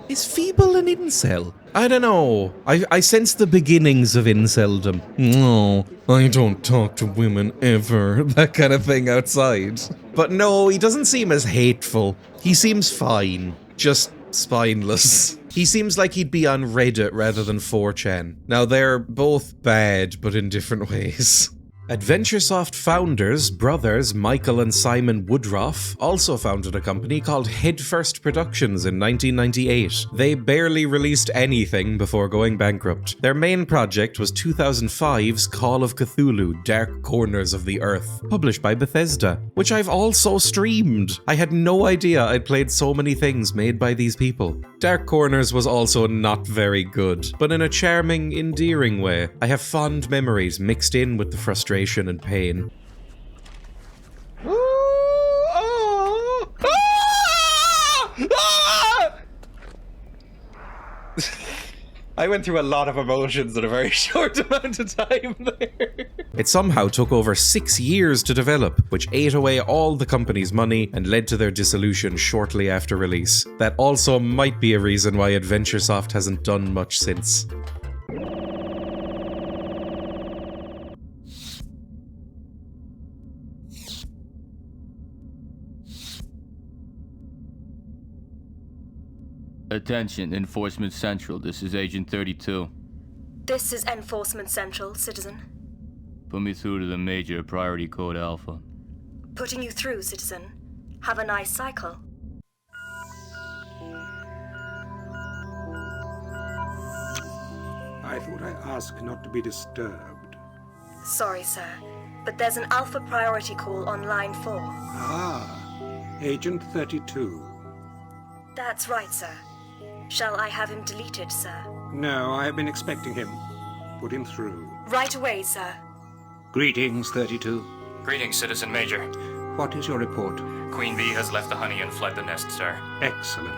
Is Feeble an incel? I don't know. I sense the beginnings of inceldom. No, I don't talk to women ever. That kind of thing outside. But no, he doesn't seem as hateful. He seems fine. Just spineless. He seems like he'd be on Reddit rather than 4chan. Now, they're both bad, but in different ways. AdventureSoft founders, brothers Michael and Simon Woodruff, also founded a company called Headfirst Productions in 1998. They barely released anything before going bankrupt. Their main project was 2005's Call of Cthulhu: Dark Corners of the Earth, published by Bethesda, which I've also streamed. I had no idea I'd played so many things made by these people. Dark Corners was also not very good, but in a charming, endearing way. I have fond memories mixed in with the frustration and pain. I went through a lot of emotions in a very short amount of time there. It somehow took over 6 years to develop, which ate away all the company's money and led to their dissolution shortly after release. That also might be a reason why AdventureSoft hasn't done much since. Attention, Enforcement Central. This is Agent 32. This is Enforcement Central, citizen. Put me through to the Major, Priority Code Alpha. Putting you through, citizen. Have a nice cycle. I thought I asked not to be disturbed. Sorry, sir, but there's an Alpha priority call on line 4. Ah, Agent 32. That's right, sir. Shall I have him deleted, sir? No, I have been expecting him. Put him through. Right away, sir. Greetings, 32. Greetings, Citizen Major. What is your report? Queen Bee has left the honey and fled the nest, sir. Excellent.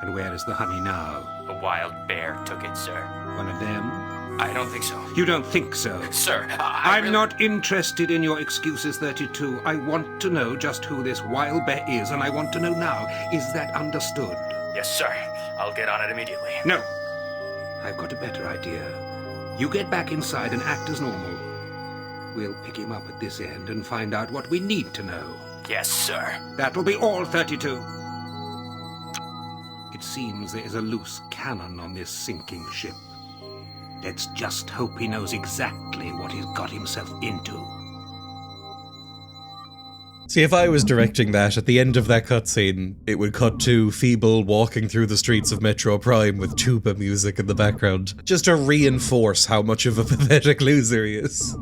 And where is the honey now? A wild bear took it, sir. One of them? I don't think so. You don't think so? Sir, I'm not interested in your excuses, 32. I want to know just who this wild bear is, and I want to know now. Is that understood? Yes, sir. I'll get on it immediately. No. I've got a better idea. You get back inside and act as normal. We'll pick him up at this end and find out what we need to know. Yes, sir. That'll be all, 32. It seems there is a loose cannon on this sinking ship. Let's just hope he knows exactly what he's got himself into. See, if I was directing that, at the end of that cutscene, it would cut to Feeble walking through the streets of Metro Prime with tuba music in the background, just to reinforce how much of a pathetic loser he is.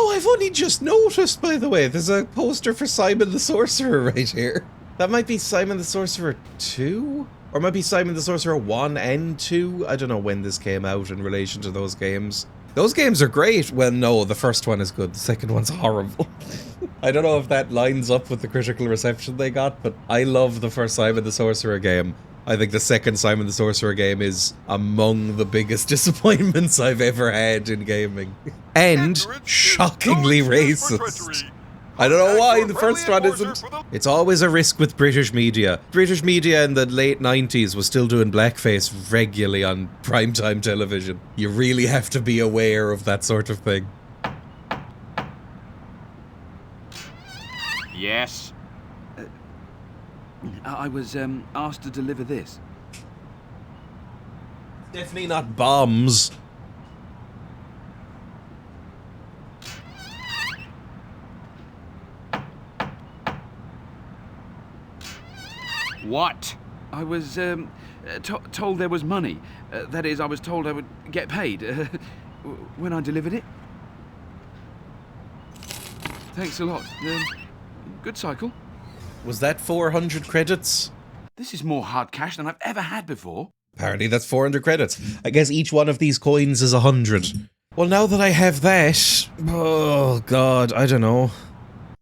I've only just noticed, by the way, there's a poster for Simon the Sorcerer right here. That might be Simon the Sorcerer 2? Or it might be Simon the Sorcerer 1 and 2? I don't know when this came out in relation to those games. Those games are great. Well, no, the first one is good. The second one's horrible. I don't know if that lines up with the critical reception they got, but I love the first Simon the Sorcerer game. I think the second Simon the Sorcerer game is among the biggest disappointments I've ever had in gaming. And shockingly racist. I don't know why the first one isn't. It's always a risk with British media. British media in the late 90s was still doing blackface regularly on primetime television. You really have to be aware of that sort of thing. Yes? I was asked to deliver this. Definitely not bombs. What? I was told there was money. That is, I was told I would get paid when I delivered it. Thanks a lot. Good cycle. Was that 400 credits? This is more hard cash than I've ever had before. Apparently that's 400 credits. I guess each one of these coins is 100. Well, now that I have that... Oh, God, I don't know.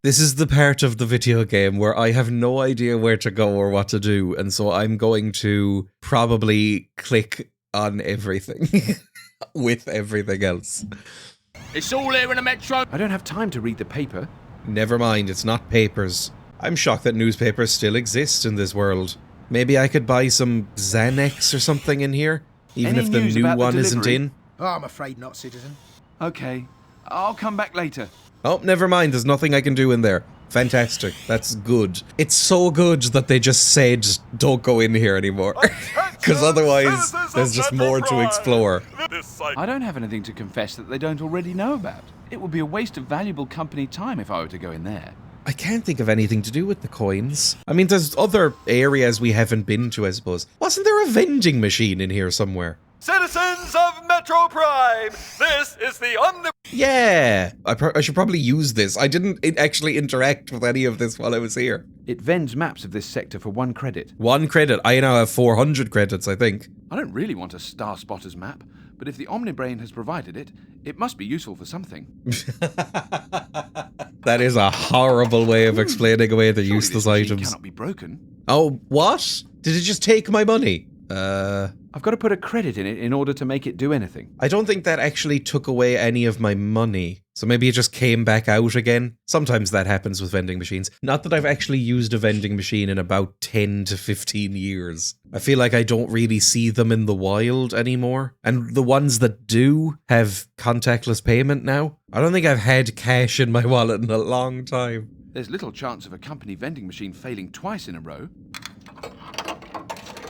This is the part of the video game where I have no idea where to go or what to do, and so I'm going to probably click on everything with everything else. It's all here in the metro. I don't have time to read the paper. Never mind, it's not papers. I'm shocked that newspapers still exist in this world. Maybe I could buy some Xanax or something in here, even if the new one isn't in. Oh, I'm afraid not, citizen. Okay, I'll come back later. Oh, never mind, there's nothing I can do in there. Fantastic, that's good. It's so good that they just said, don't go in here anymore. Because otherwise, there's just more to explore. I don't have anything to confess that they don't already know about. It would be a waste of valuable company time if I were to go in there. I can't think of anything to do with the coins. I mean, there's other areas we haven't been to, I suppose. Wasn't there a vending machine in here somewhere? Citizens of Metro Prime, this is the Yeah! I should probably use this. I didn't actually interact with any of this while I was here. It vends maps of this sector for 1 credit. 1 credit. I now have 400 credits, I think. I don't really want a Star Spotter's map, but if the OmniBrain has provided it, it must be useful for something. That is a horrible way of explaining away the useless items. Cannot be broken. Oh, what? Did it just take my money? I've got to put a credit in it in order to make it do anything. I don't think that actually took away any of my money. So maybe it just came back out again. Sometimes that happens with vending machines. Not that I've actually used a vending machine in about 10 to 15 years. I feel like I don't really see them in the wild anymore. And the ones that do have contactless payment now, I don't think I've had cash in my wallet in a long time. There's little chance of a company vending machine failing twice in a row.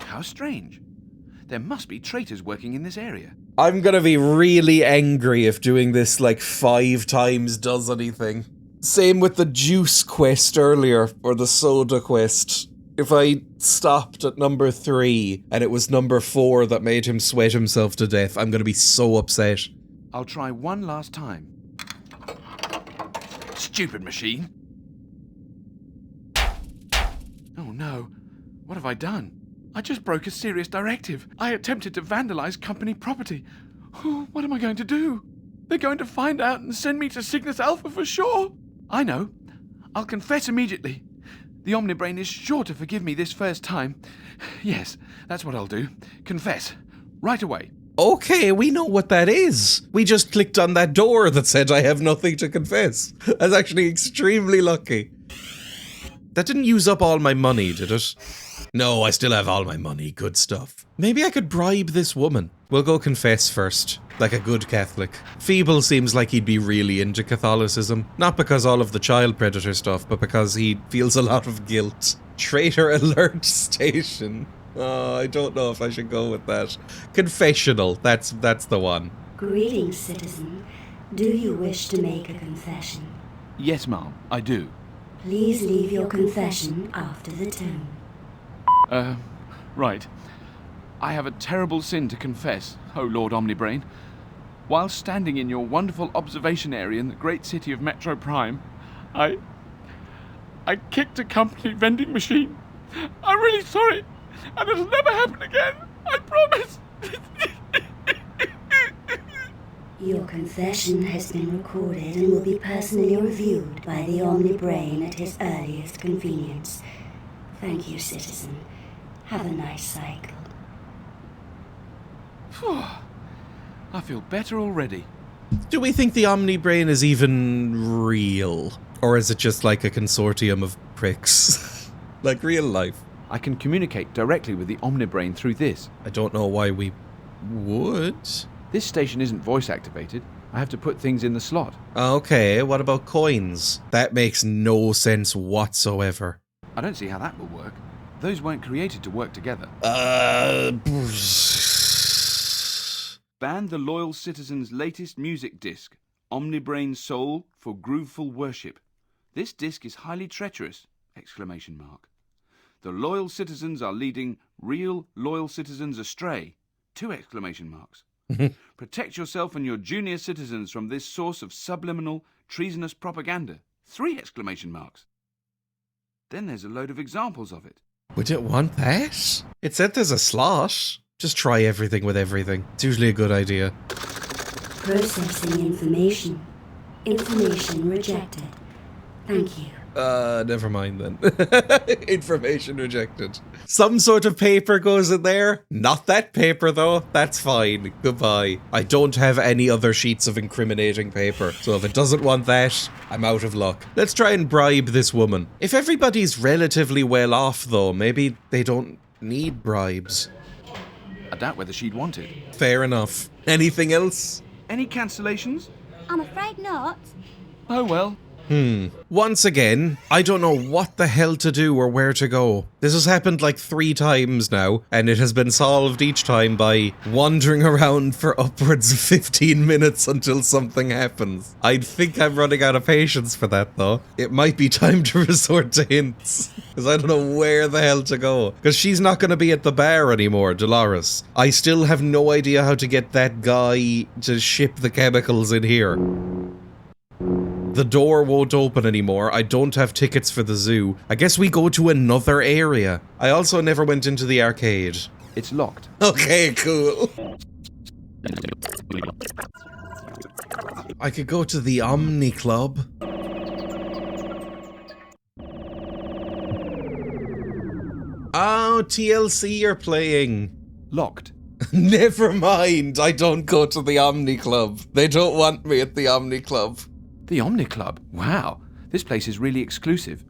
How strange. There must be traitors working in this area. I'm gonna be really angry if doing this like 5 times does anything. Same with the juice quest earlier, or the soda quest. If I stopped at number 3 and it was number 4 that made him sweat himself to death, I'm gonna be so upset. I'll try one last time. Stupid machine. Oh no, what have I done? I just broke a serious directive. I attempted to vandalize company property. Oh, what am I going to do? They're going to find out and send me to Cygnus Alpha for sure. I know. I'll confess immediately. The OmniBrain is sure to forgive me this first time. Yes, that's what I'll do. Confess. Right away. Okay, we know what that is. We just clicked on that door that said I have nothing to confess. That's actually extremely lucky. That didn't use up all my money, did it? No, I still have all my money. Good stuff. Maybe I could bribe this woman. We'll go confess first, like a good Catholic. Feeble seems like he'd be really into Catholicism. Not because all of the child predator stuff, but because he feels a lot of guilt. Traitor alert station. Oh, I don't know if I should go with that. Confessional, that's the one. Greetings, citizen. Do you wish to make a confession? Yes, ma'am, I do. Please leave your confession after the tone. Right. I have a terrible sin to confess, O Lord OmniBrain. While standing in your wonderful observation area in the great city of Metro Prime, I kicked a company vending machine. I'm really sorry, and it'll never happen again. I promise. Your confession has been recorded and will be personally reviewed by the OmniBrain at his earliest convenience. Thank you, citizen. Have a nice cycle. I feel better already. Do we think the OmniBrain is even real? Or is it just like a consortium of pricks? Like real life? I can communicate directly with the OmniBrain through this. I don't know why we would. This station isn't voice activated. I have to put things in the slot. Okay, what about coins? That makes no sense whatsoever. I don't see how that will work. Those weren't created to work together. Ban the loyal citizen's latest music disc, OmniBrain Soul for Grooveful Worship. This disc is highly treacherous! ! The loyal citizens are leading real loyal citizens astray! ! Protect yourself and your junior citizens from this source of subliminal, treasonous propaganda! 3 exclamation marks. Then there's a load of examples of it. Would it want that? It said there's a slot. Just try everything with everything. It's usually a good idea. Processing information. Information rejected. Thank you. Never mind then. Information rejected. Some sort of paper goes in there. Not that paper though. That's fine. Goodbye. I don't have any other sheets of incriminating paper. So if it doesn't want that, I'm out of luck. Let's try and bribe this woman. If everybody's relatively well off though, maybe they don't need bribes. I doubt whether she'd want it. Fair enough. Anything else? Any cancellations? I'm afraid not. Oh well. Once again, I don't know what the hell to do or where to go. This has happened like 3 times now, and it has been solved each time by wandering around for upwards of 15 minutes until something happens. I think I'm running out of patience for that though. It might be time to resort to hints, because I don't know where the hell to go. Because she's not going to be at the bar anymore, Dolores. I still have no idea how to get that guy to ship the chemicals in here. The door won't open anymore. I don't have tickets for the zoo. I guess we go to another area. I also never went into the arcade. It's locked. Okay, cool. I could go to the Omni Club. Oh, TLC you're playing. Locked. Never mind. I don't go to the Omni Club. They don't want me at the Omni Club. The Omni Club? Wow, this place is really exclusive.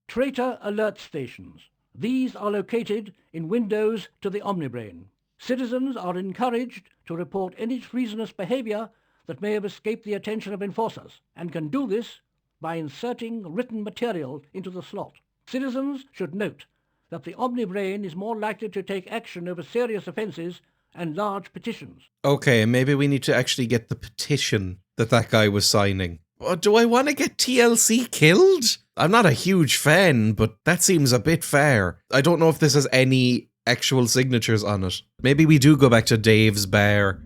Traitor alert stations. These are located in windows to the OmniBrain. Citizens are encouraged to report any treasonous behavior that may have escaped the attention of enforcers, and can do this by inserting written material into the slot. Citizens should note that the OmniBrain is more likely to take action over serious offences and large petitions. Okay, maybe we need to actually get the petition that guy was signing. Do I want to get TLC killed? I'm not a huge fan, but that seems a bit fair. I don't know if this has any actual signatures on it. Maybe we do go back to Dave's bar.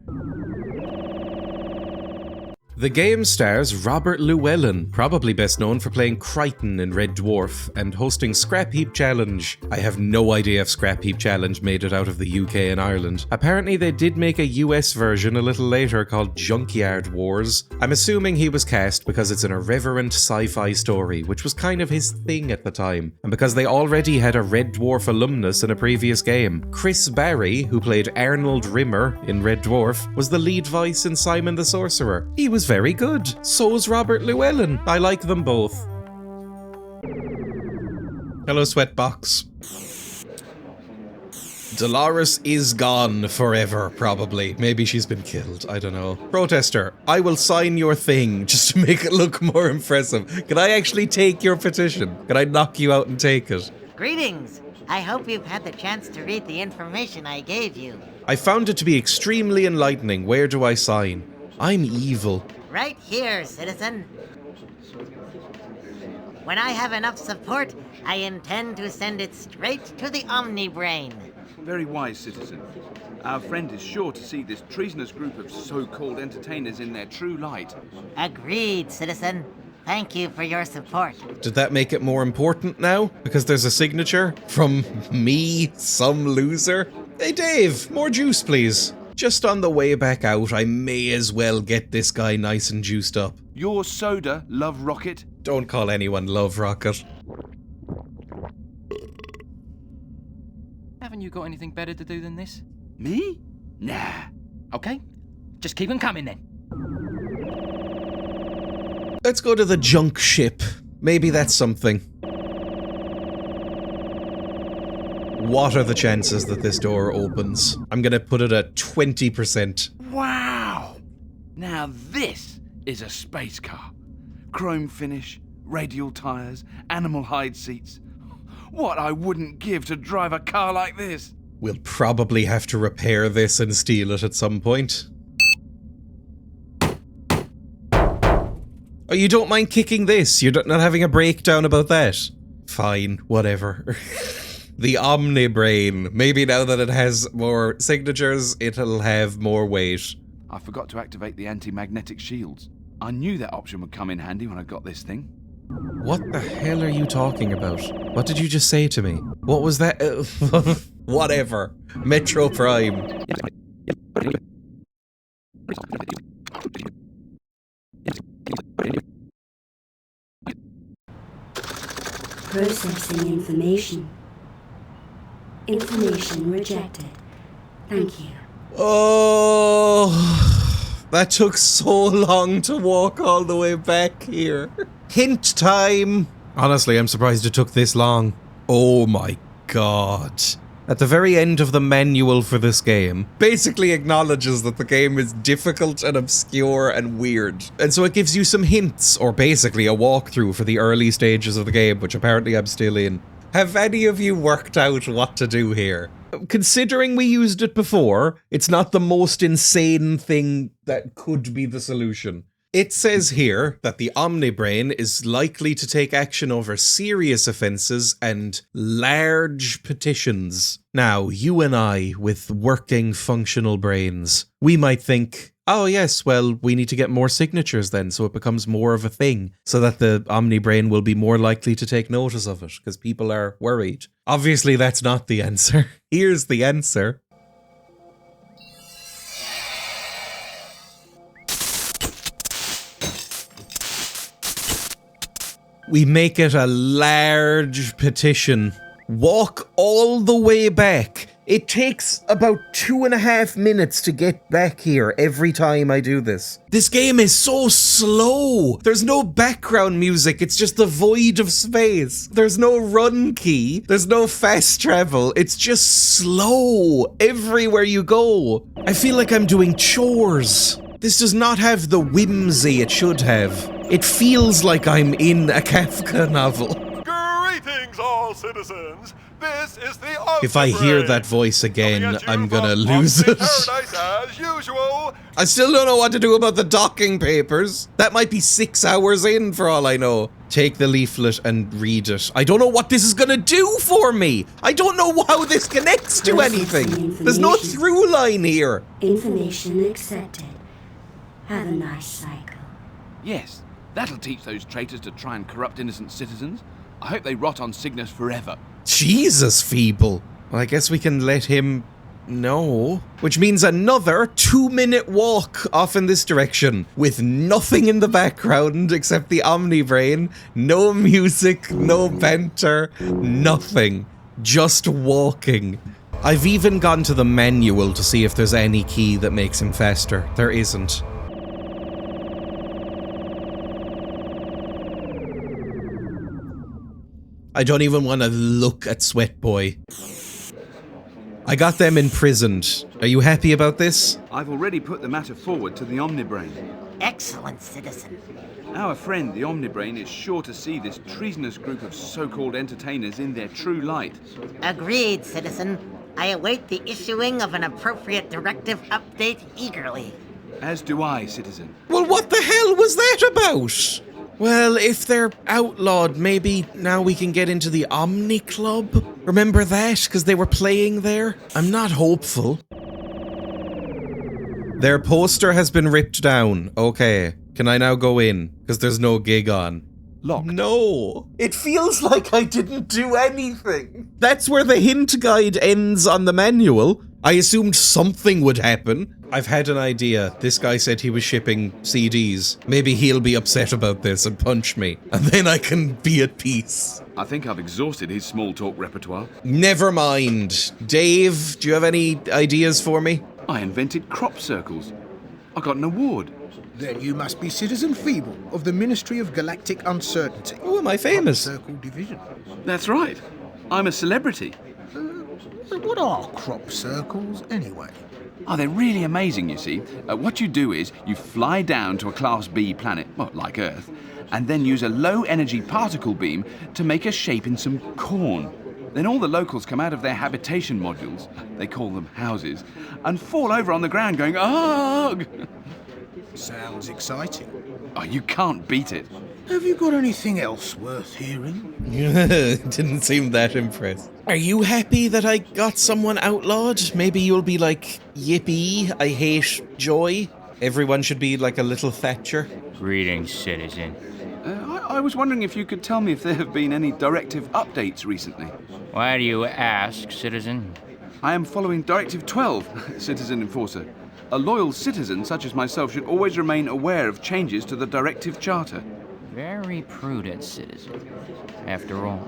The game stars Robert Llewellyn, probably best known for playing Crichton in Red Dwarf and hosting Scrap Heap Challenge. I have no idea if Scrap Heap Challenge made it out of the UK and Ireland. Apparently they did make a US version a little later called Junkyard Wars. I'm assuming he was cast because it's an irreverent sci-fi story, which was kind of his thing at the time, and because they already had a Red Dwarf alumnus in a previous game. Chris Barry, who played Arnold Rimmer in Red Dwarf, was the lead voice in Simon the Sorcerer. He was very good. So's Robert Llewellyn. I like them both. Hello, Sweatbox. Dolores is gone forever, probably. Maybe she's been killed. I don't know. Protester, I will sign your thing just to make it look more impressive. Can I actually take your petition? Can I knock you out and take it? Greetings. I hope you've had the chance to read the information I gave you. I found it to be extremely enlightening. Where do I sign? I'm evil. Right here, citizen. When I have enough support, I intend to send it straight to the OmniBrain. Very wise, citizen. Our friend is sure to see this treasonous group of so-called entertainers in their true light. Agreed, citizen. Thank you for your support. Did that make it more important now? Because there's a signature from me, some loser? Hey Dave, more juice please. Just on the way back out, I may as well get this guy nice and juiced up. Your soda, Love Rocket? Don't call anyone Love Rocket. Haven't you got anything better to do than this? Me? Nah. Okay, just keep them coming then. Let's go to the junk ship. Maybe that's something. What are the chances that this door opens? I'm gonna put it at 20%. Wow! Now this is a space car. Chrome finish, radial tires, animal hide seats. What I wouldn't give to drive a car like this. We'll probably have to repair this and steal it at some point. Oh, you don't mind kicking this? You're not having a breakdown about that? Fine, whatever. The OmniBrain. Maybe now that it has more signatures, it'll have more weight. I forgot to activate the anti-magnetic shields. I knew that option would come in handy when I got this thing. What the hell are you talking about? What did you just say to me? What was that? Whatever. Metro Prime. Processing information. Information rejected. Thank you. Oh, that took so long to walk all the way back here. Hint time. Honestly, I'm surprised it took this long. Oh my god. At the very end of the manual for this game, basically acknowledges that the game is difficult and obscure and weird. And so it gives you some hints, or basically a walkthrough for the early stages of the game, which apparently I'm still in. Have any of you worked out what to do here? Considering we used it before, it's not the most insane thing that could be the solution. It says here that the OmniBrain is likely to take action over serious offences and large petitions. Now, you and I, with working functional brains, we might think, oh yes, well, we need to get more signatures then, so it becomes more of a thing, so that the OmniBrain will be more likely to take notice of it, because people are worried. Obviously, that's not the answer. Here's the answer. We make it a large petition. Walk all the way back. It takes about 2.5 minutes to get back here every time I do this. This game is so slow. There's no background music. It's just the void of space. There's no run key. There's no fast travel. It's just slow everywhere you go. I feel like I'm doing chores. This does not have the whimsy it should have. It feels like I'm in a Kafka novel. Greetings, all citizens. This is the If I hear that voice again, I'm gonna lose it. Paradise as usual. I still don't know what to do about the docking papers. That might be 6 hours in for all I know. Take the leaflet and read it. I don't know what this is gonna do for me. I don't know how this connects to anything. There's no through line here. Information accepted. Have a nice cycle. Yes, that'll teach those traitors to try and corrupt innocent citizens. I hope they rot on Cygnus forever. Jesus, Feeble. Well, I guess we can let him know. Which means another 2-minute walk off in this direction with nothing in the background except the OmniBrain. No music, no banter, nothing. Just walking. I've even gone to the manual to see if there's any key that makes him faster. There isn't. I don't even want to look at Sweat Boy. I got them imprisoned. Are you happy about this? I've already put the matter forward to the OmniBrain. Excellent, citizen. Our friend, the OmniBrain, is sure to see this treasonous group of so-called entertainers in their true light. Agreed, citizen. I await the issuing of an appropriate directive update eagerly. As do I, citizen. Well, what the hell was that about? Well, if they're outlawed, maybe now we can get into the Omni Club? Remember that? Because they were playing there? I'm not hopeful. Their poster has been ripped down. Okay. Can I now go in? Because there's no gig on. Locked. No. It feels like I didn't do anything. That's where the hint guide ends on the manual. I assumed something would happen. I've had an idea. This guy said he was shipping CDs. Maybe he'll be upset about this and punch me. And then I can be at peace. I think I've exhausted his small talk repertoire. Never mind. Dave, do you have any ideas for me? I invented crop circles. I got an award. Then you must be Citizen Feeble of the Ministry of Galactic Uncertainty. Oh, am I famous? Crop Circle Division. That's right. I'm a celebrity. What are crop circles, anyway? Oh, they're really amazing, you see. What you do is you fly down to a Class B planet, well, like Earth, and then use a low-energy particle beam to make a shape in some corn. Then all the locals come out of their habitation modules, they call them houses, and fall over on the ground going, "Ugh!" Sounds exciting. Oh, you can't beat it. Have you got anything else worth hearing? Didn't seem that impressed. Are you happy that I got someone outlawed? Maybe you'll be like, yippee, I hate joy? everyone should be like a little Thatcher. Greetings, citizen. I was wondering if you could tell me if there have been any directive updates recently. Why do you ask, citizen? I am following Directive 12, Citizen Enforcer. A loyal citizen such as myself should always remain aware of changes to the Directive Charter. Very prudent, citizen. After all,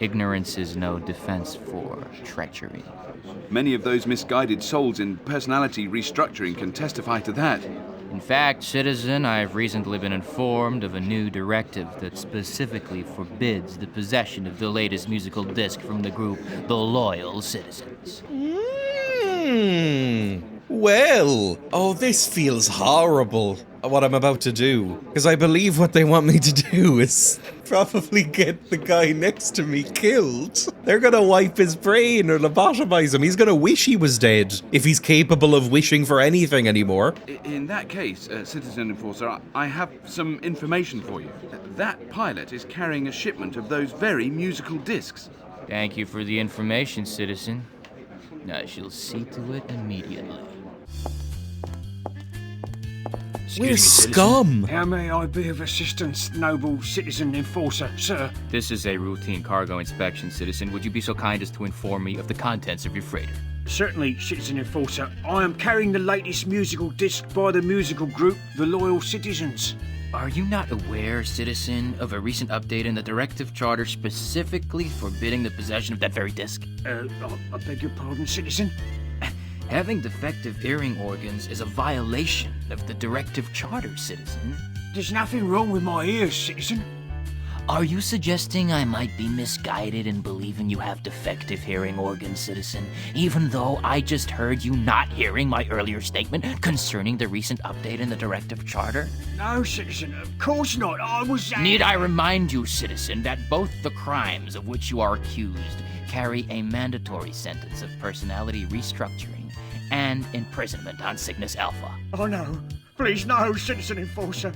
ignorance is no defense for treachery. Many of those misguided souls in personality restructuring can testify to that. In fact, citizen, I've recently been informed of a new directive that specifically forbids the possession of the latest musical disc from the group The Loyal Citizens. Well, this feels horrible, what I'm about to do. Because I believe what they want me to do is probably get the guy next to me killed. They're gonna wipe his brain or lobotomize him. He's gonna wish he was dead, if he's capable of wishing for anything anymore. In that case, Citizen Enforcer, I have some information for you. That pilot is carrying a shipment of those very musical discs. Thank you for the information, citizen. I shall see to it immediately. We're scum! How may I be of assistance, noble Citizen Enforcer, sir? This is a routine cargo inspection, citizen. Would you be so kind as to inform me of the contents of your freighter? Certainly, Citizen Enforcer. I am carrying the latest musical disc by the musical group, The Loyal Citizens. Are you not aware, citizen, of a recent update in the Directive Charter specifically forbidding the possession of that very disc? I beg your pardon, citizen? Having defective hearing organs is a violation of the Directive Charter, citizen. There's nothing wrong with my ears, citizen. Are you suggesting I might be misguided in believing you have defective hearing organs, citizen, even though I just heard you not hearing my earlier statement concerning the recent update in the Directive Charter? No, citizen, of course not. I was... Need I remind you, citizen, that both the crimes of which you are accused carry a mandatory sentence of personality restructuring and imprisonment on Cygnus Alpha? Oh no. Please no, Citizen Enforcer.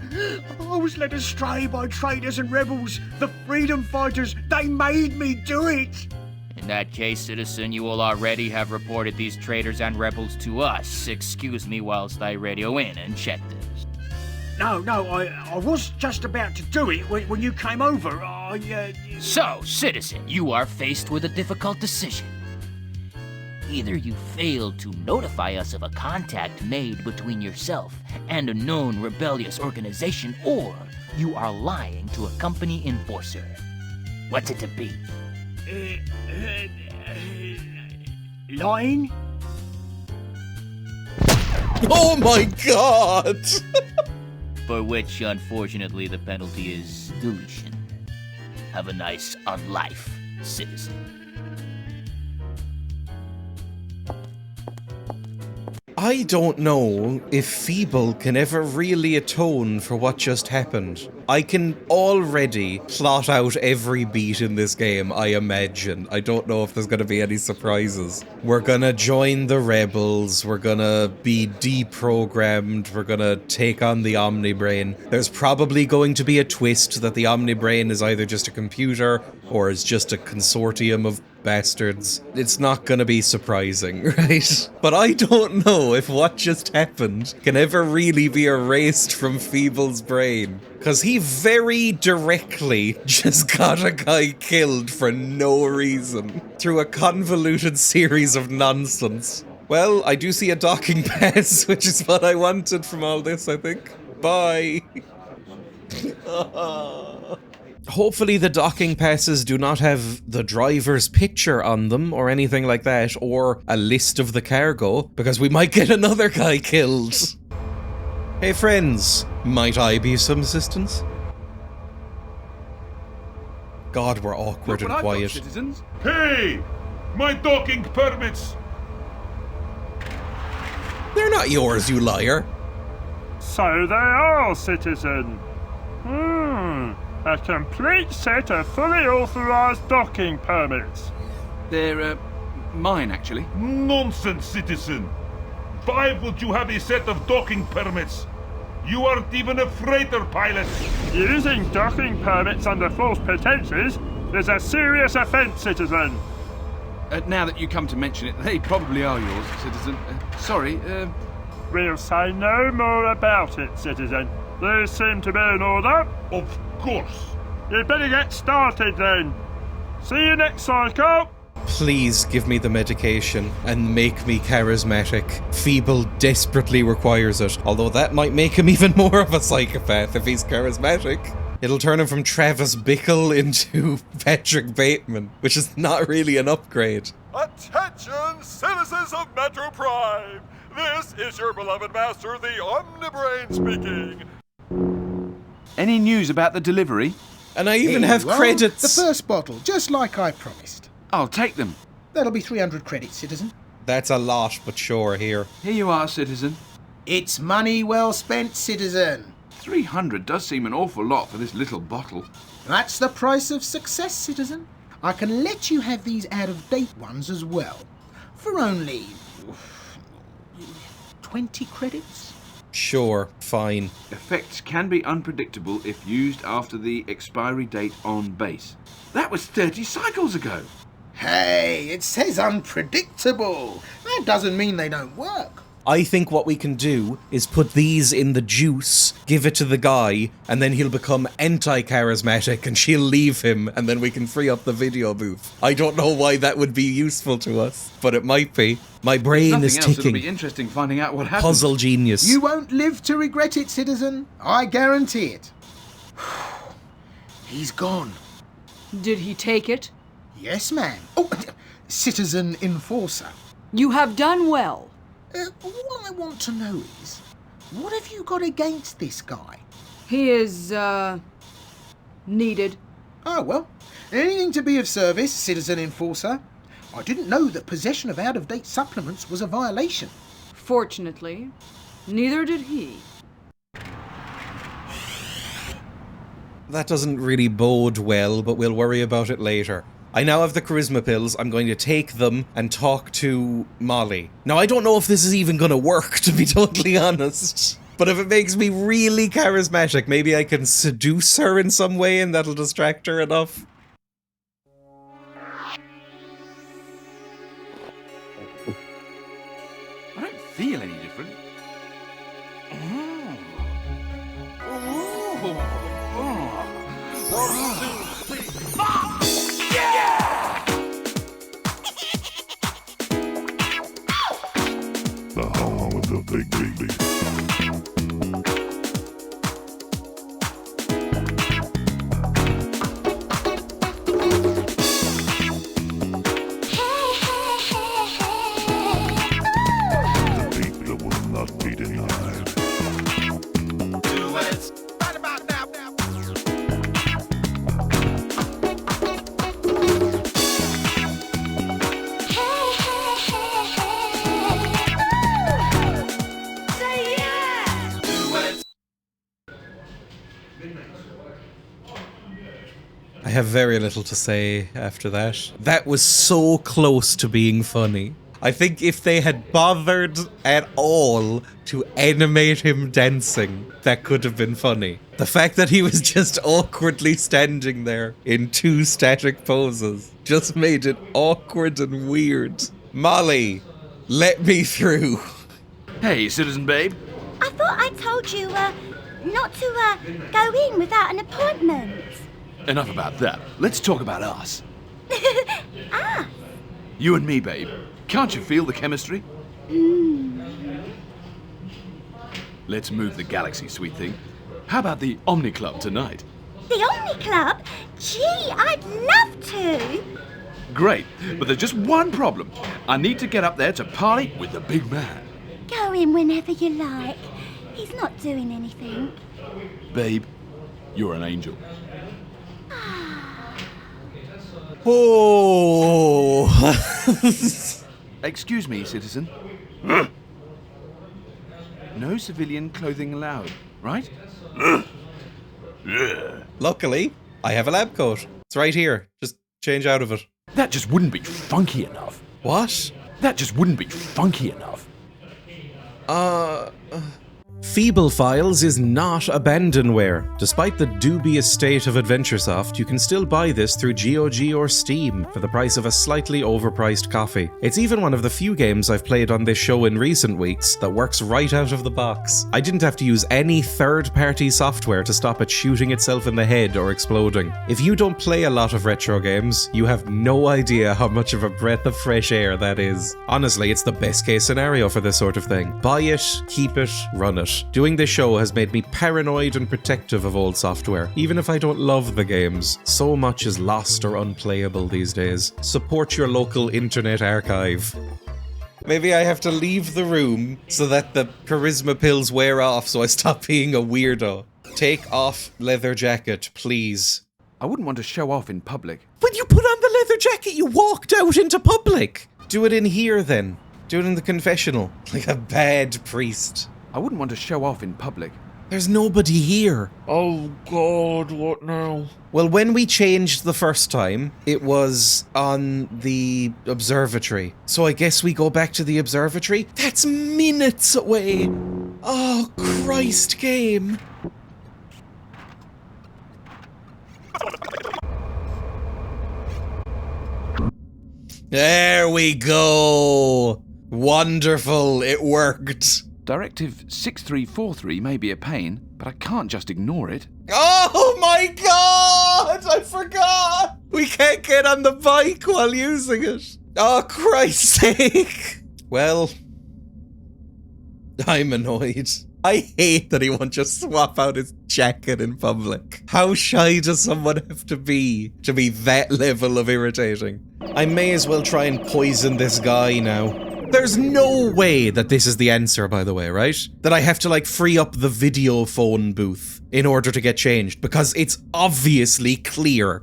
I was led astray by traitors and rebels. The freedom fighters, they made me do it. In that case, citizen, you will already have reported these traitors and rebels to us. Excuse me whilst I radio in and check this. No, I was just about to do it when you came over. So, citizen, you are faced with a difficult decision. Either you failed to notify us of a contact made between yourself and a known rebellious organization, or you are lying to a company enforcer. What's it to be? Lying? Oh my god! For which, unfortunately, the penalty is deletion. Have a nice unlife, citizen. I don't know if Feeble can ever really atone for what just happened. I can already plot out every beat in this game, I imagine. I don't know if there's gonna be any surprises. We're gonna join the rebels, we're gonna be deprogrammed, we're gonna take on the OmniBrain. There's probably going to be a twist that the OmniBrain is either just a computer or is just a consortium of bastards. It's not gonna be surprising, right? But I don't know if what just happened can ever really be erased from Feeble's brain. Because he very directly just got a guy killed for no reason through a convoluted series of nonsense. Well, I do see a docking pass, which is what I wanted from all this, I think. Bye. Hopefully the docking passes do not have the driver's picture on them or anything like that, or a list of the cargo, because we might get another guy killed. Hey friends, might I be some assistance? God, we're awkward and quiet. Hey! My docking permits! They're not yours, you liar. So they are, citizen. A complete set of fully authorized docking permits. They're, mine, actually. Nonsense, citizen! Why would you have a set of docking permits? You aren't even a freighter pilot! Using docking permits under false pretenses is a serious offence, citizen. Now that you come to mention it, they probably are yours, citizen. Sorry, We'll say no more about it, citizen. These seem to be in order. Of course. You'd better get started then. See you next cycle. Please give me the medication and make me charismatic. Feeble desperately requires it, although that might make him even more of a psychopath if he's charismatic. It'll turn him from Travis Bickle into Patrick Bateman, which is not really an upgrade. Attention, citizens of Metro Prime! This is your beloved master, the OmniBrain speaking. Any news about the delivery? And I even have Well, credits. the first bottle, just like I promised. I'll take them. That'll be 300 credits, citizen. That's a lot, but sure, here. Here you are, citizen. It's money well spent, citizen. 300 does seem an awful lot for this little bottle. That's the price of success, citizen. I can let you have these out-of-date ones as well. For only 20 credits? Sure, fine. Effects can be unpredictable if used after the expiry date on base. That was 30 cycles ago. Hey, it says unpredictable. That doesn't mean they don't work. I think what we can do is put these in the juice, give it to the guy, and then he'll become anti-charismatic and she'll leave him, and then we can free up the video booth. I don't know why that would be useful to us, but it might be. My brain is Nothing else, ticking. it'll be interesting finding out what happens. Puzzle genius. You won't live to regret it, citizen. I guarantee it. He's gone. Did he take it? Yes, ma'am. Oh, citizen enforcer. You have done well. What I want to know is, what have you got against this guy? He is, needed. Oh, well, anything to be of service, citizen enforcer. I didn't know that possession of out-of-date supplements was a violation. Fortunately, neither did he. That doesn't really bode well, but we'll worry about it later. I now have the charisma pills. I'm going to take them and talk to Molly. Now, I don't know if this is even going to work, to be totally honest. But if it makes me really charismatic, maybe I can seduce her in some way and that'll distract her enough. I don't feel any different. The home of the big baby. The people will not be denied. Do it! Right about now. Say yeah! Do it! I have very little to say after that. That was so close to being funny. I think if they had bothered at all to animate him dancing, that could have been funny. The fact that he was just awkwardly standing there in two static poses just made it awkward and weird. Molly, let me through. Hey, citizen babe. I thought I told you, not to, go in without an appointment. Enough about that. Let's talk about us. Ah. You and me, babe. Can't you feel the chemistry? Let's move the galaxy, sweet thing. How about the Omni Club tonight? The Omni Club? Gee, I'd love to. Great, but there's just one problem. I need to get up there to party with the big man. Go in whenever you like. He's not doing anything. Babe, you're an angel. Oh. Excuse me, citizen. No civilian clothing allowed, right? Luckily, I have a lab coat. It's right here. Just change out of it. That just wouldn't be funky enough. What? That just wouldn't be funky enough. Feeble Files is not abandonware. Despite the dubious state of AdventureSoft, you can still buy this through GOG or Steam for the price of a slightly overpriced coffee. It's even one of the few games I've played on this show in recent weeks that works right out of the box. I didn't have to use any third-party software to stop it shooting itself in the head or exploding. If you don't play a lot of retro games, you have no idea how much of a breath of fresh air that is. Honestly, it's the best case scenario for this sort of thing. Buy it, keep it, run it. Doing this show has made me paranoid and protective of old software. Even if I don't love the games, so much is lost or unplayable these days. Support your local internet archive. Maybe I have to leave the room so that the charisma pills wear off so I stop being a weirdo. Take off leather jacket, please. I wouldn't want to show off in public. When you put on the leather jacket, you walked out into public. Do it in here then. Do it in the confessional, like a bad priest. I wouldn't want to show off in public. There's nobody here. Oh God, what now? Well, when we changed the first time, it was on the observatory. So I guess we go back to the observatory? That's minutes away. Oh, Christ, game. There we go. Wonderful, it worked. Directive 6343 may be a pain, but I can't just ignore it. Oh my God! I forgot! We can't get on the bike while using it. Oh, Christ's sake. Well, I'm annoyed. I hate that he won't just swap out his jacket in public. How shy does someone have to be that level of irritating? I may as well try and poison this guy now. There's no way that this is the answer, by the way, right? That I have to, like, free up the video phone booth in order to get changed, because it's obviously clear.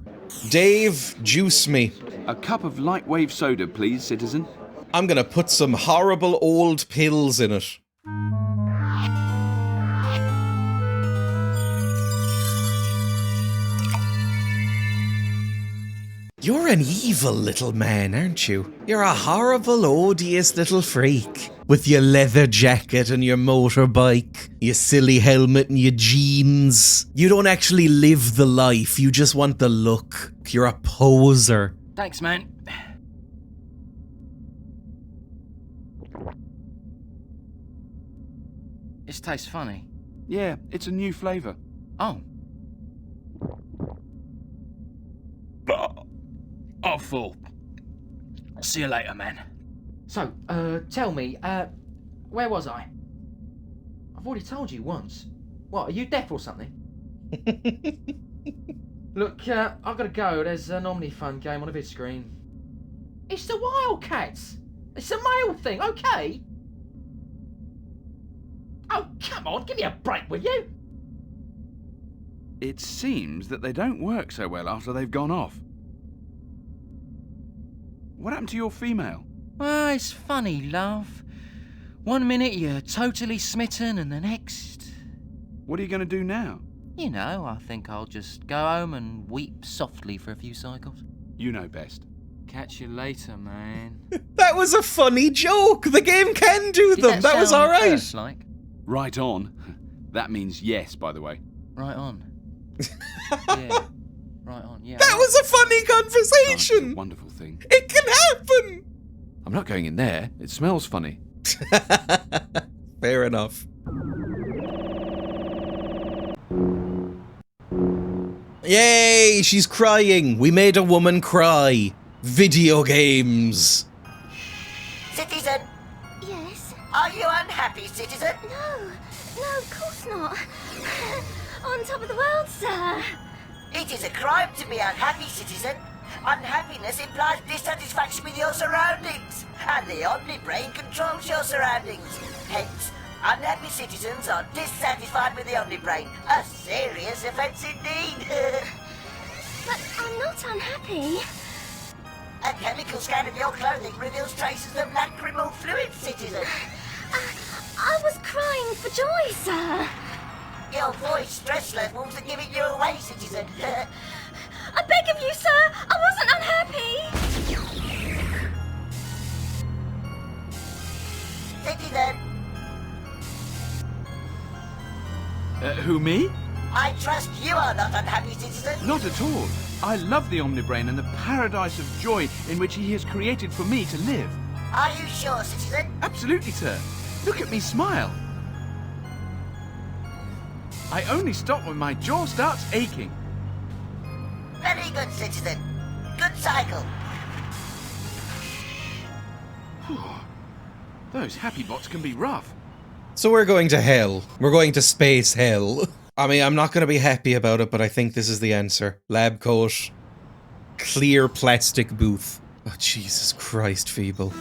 Dave, juice me. A cup of light wave soda, please, citizen. I'm gonna put some horrible old pills in it. You're an evil little man, aren't you? You're a horrible, odious little freak. With your leather jacket and your motorbike, your silly helmet and your jeans. You don't actually live the life, you just want the look. You're a poser. Thanks, man. This tastes funny. Yeah, it's a new flavour. Oh. Oh, full. See you later, man. So, tell me, where was I? I've already told you once. What, are you deaf or something? Look, I've got to go. There's an OmniFun game on a vid screen. It's the Wildcats! It's a male thing, okay? Oh, come on, give me a break, will you? It seems that they don't work so well after they've gone off. What happened to your female? Well, it's funny, love. 1 minute you're totally smitten and the next... What are you going to do now? You know, I think I'll just go home and weep softly for a few cycles. You know best. Catch you later, man. That was a funny joke! The game can do them! That was alright! Like? Right on. That means yes, by the way. Right on. Yeah. Right on, yeah. That was a funny conversation! Oh, a wonderful thing. It can happen! I'm not going in there. It smells funny. Fair enough. Yay! She's crying! We made a woman cry. Video games. Citizen! Yes? Are you unhappy, citizen? No, of course not. On top of the world, sir. It is a crime to be unhappy, citizen. Unhappiness implies dissatisfaction with your surroundings, and the OmniBrain controls your surroundings. Hence, unhappy citizens are dissatisfied with the OmniBrain. A serious offence indeed. But I'm not unhappy. A chemical scan of your clothing reveals traces of lacrimal fluid, citizen. I was crying for joy, sir. Your voice stress levels are giving you away, citizen. I beg of you, sir, I wasn't unhappy. Citizen. Who, me? I trust you are not unhappy, citizen. Not at all. I love the OmniBrain and the paradise of joy in which he has created for me to live. Are you sure, citizen? Absolutely, sir. Look at me smile. I only stop when my jaw starts aching. Very good, citizen. Good cycle. Those happy bots can be rough. So we're going to hell. We're going to space hell. I mean, I'm not going to be happy about it, but I think this is the answer. Lab coat. Clear plastic booth. Oh, Jesus Christ, Feeble.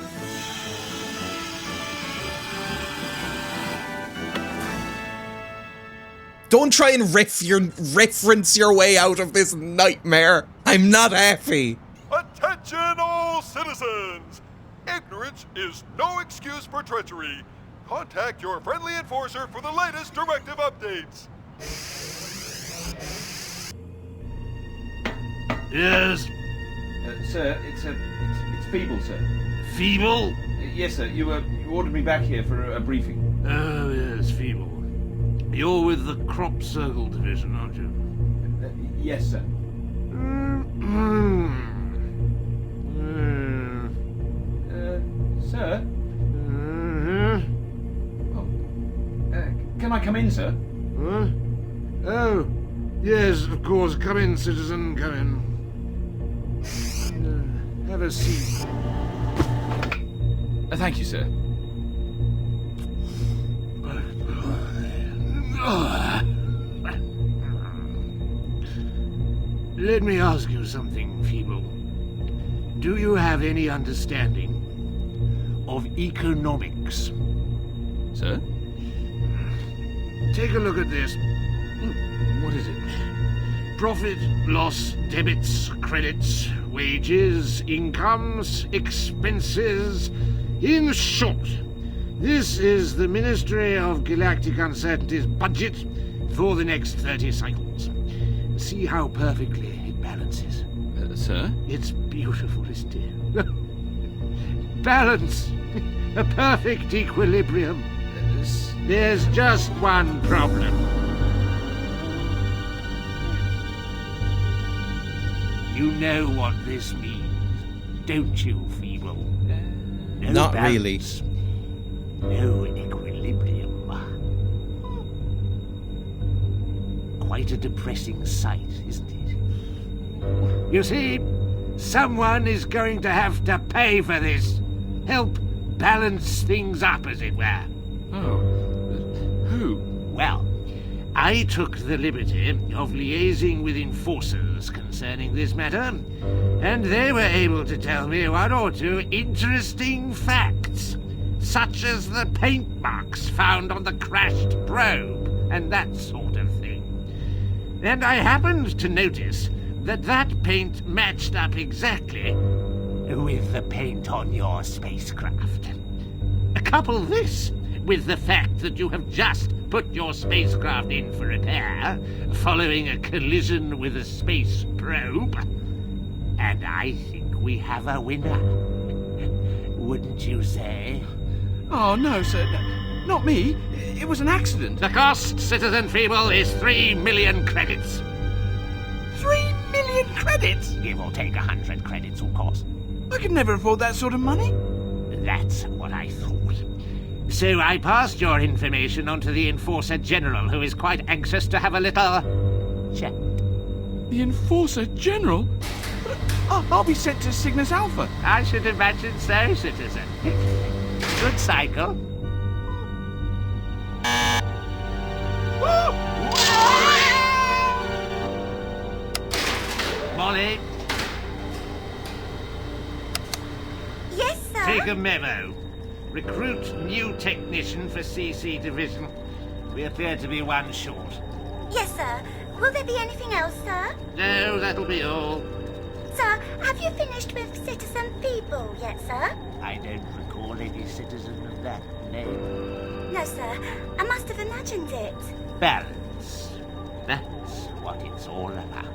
Don't try and reference your way out of this nightmare. I'm not happy. Attention all citizens! Ignorance is no excuse for treachery. Contact your friendly enforcer for the latest directive updates. Yes? Sir, it's Feeble, sir. Feeble? Yes, sir. You ordered me back here for a briefing. Oh, yes, Feeble. You're with the Crop Circle Division, aren't you? Yes, sir. Sir? Can I come in, sir? Huh? Oh, yes, of course. Come in, citizen, come in. Have a seat. Thank you, sir. Let me ask you something, Feeble. Do you have any understanding of economics? Sir? Take a look at this. What is it? Profit, loss, debits, credits, wages, incomes, expenses. In short, this is the Ministry of Galactic Uncertainty's budget for the next 30 cycles. See how perfectly it balances. Sir? It's beautiful, isn't it? Balance! A perfect equilibrium. There's just one problem. You know what this means, don't you, Feeble? No Not balance, no equilibrium. Quite a depressing sight, isn't it? You see, someone is going to have to pay for this. Help balance things up, as it were. Oh. Who? Well, I took the liberty of liaising with enforcers concerning this matter, and they were able to tell me one or two interesting facts, such as the paint marks found on the crashed probe, and that sort of thing. And I happened to notice that paint matched up exactly with the paint on your spacecraft. Couple this with the fact that you have just put your spacecraft in for repair, following a collision with a space probe, and I think we have a winner. Wouldn't you say? Oh, no, sir. Not me. It was an accident. The cost, Citizen Feeble, is 3 million credits. 3 million credits? Give or take 100 credits, of course. I could never afford that sort of money. That's what I thought. So I passed your information on to the Enforcer General, who is quite anxious to have a little chat. The Enforcer General? I'll be sent to Cygnus Alpha. I should imagine so, Citizen. Good cycle. Molly? Yes, sir? Take a memo. Recruit new technician for CC Division. We appear to be one short. Yes, sir. Will there be anything else, sir? No, that'll be all. Sir, have you finished with Citizen Feeble yet, sir? I don't recall any citizen of that name. No, sir. I must have imagined it. Balance. That's what it's all about.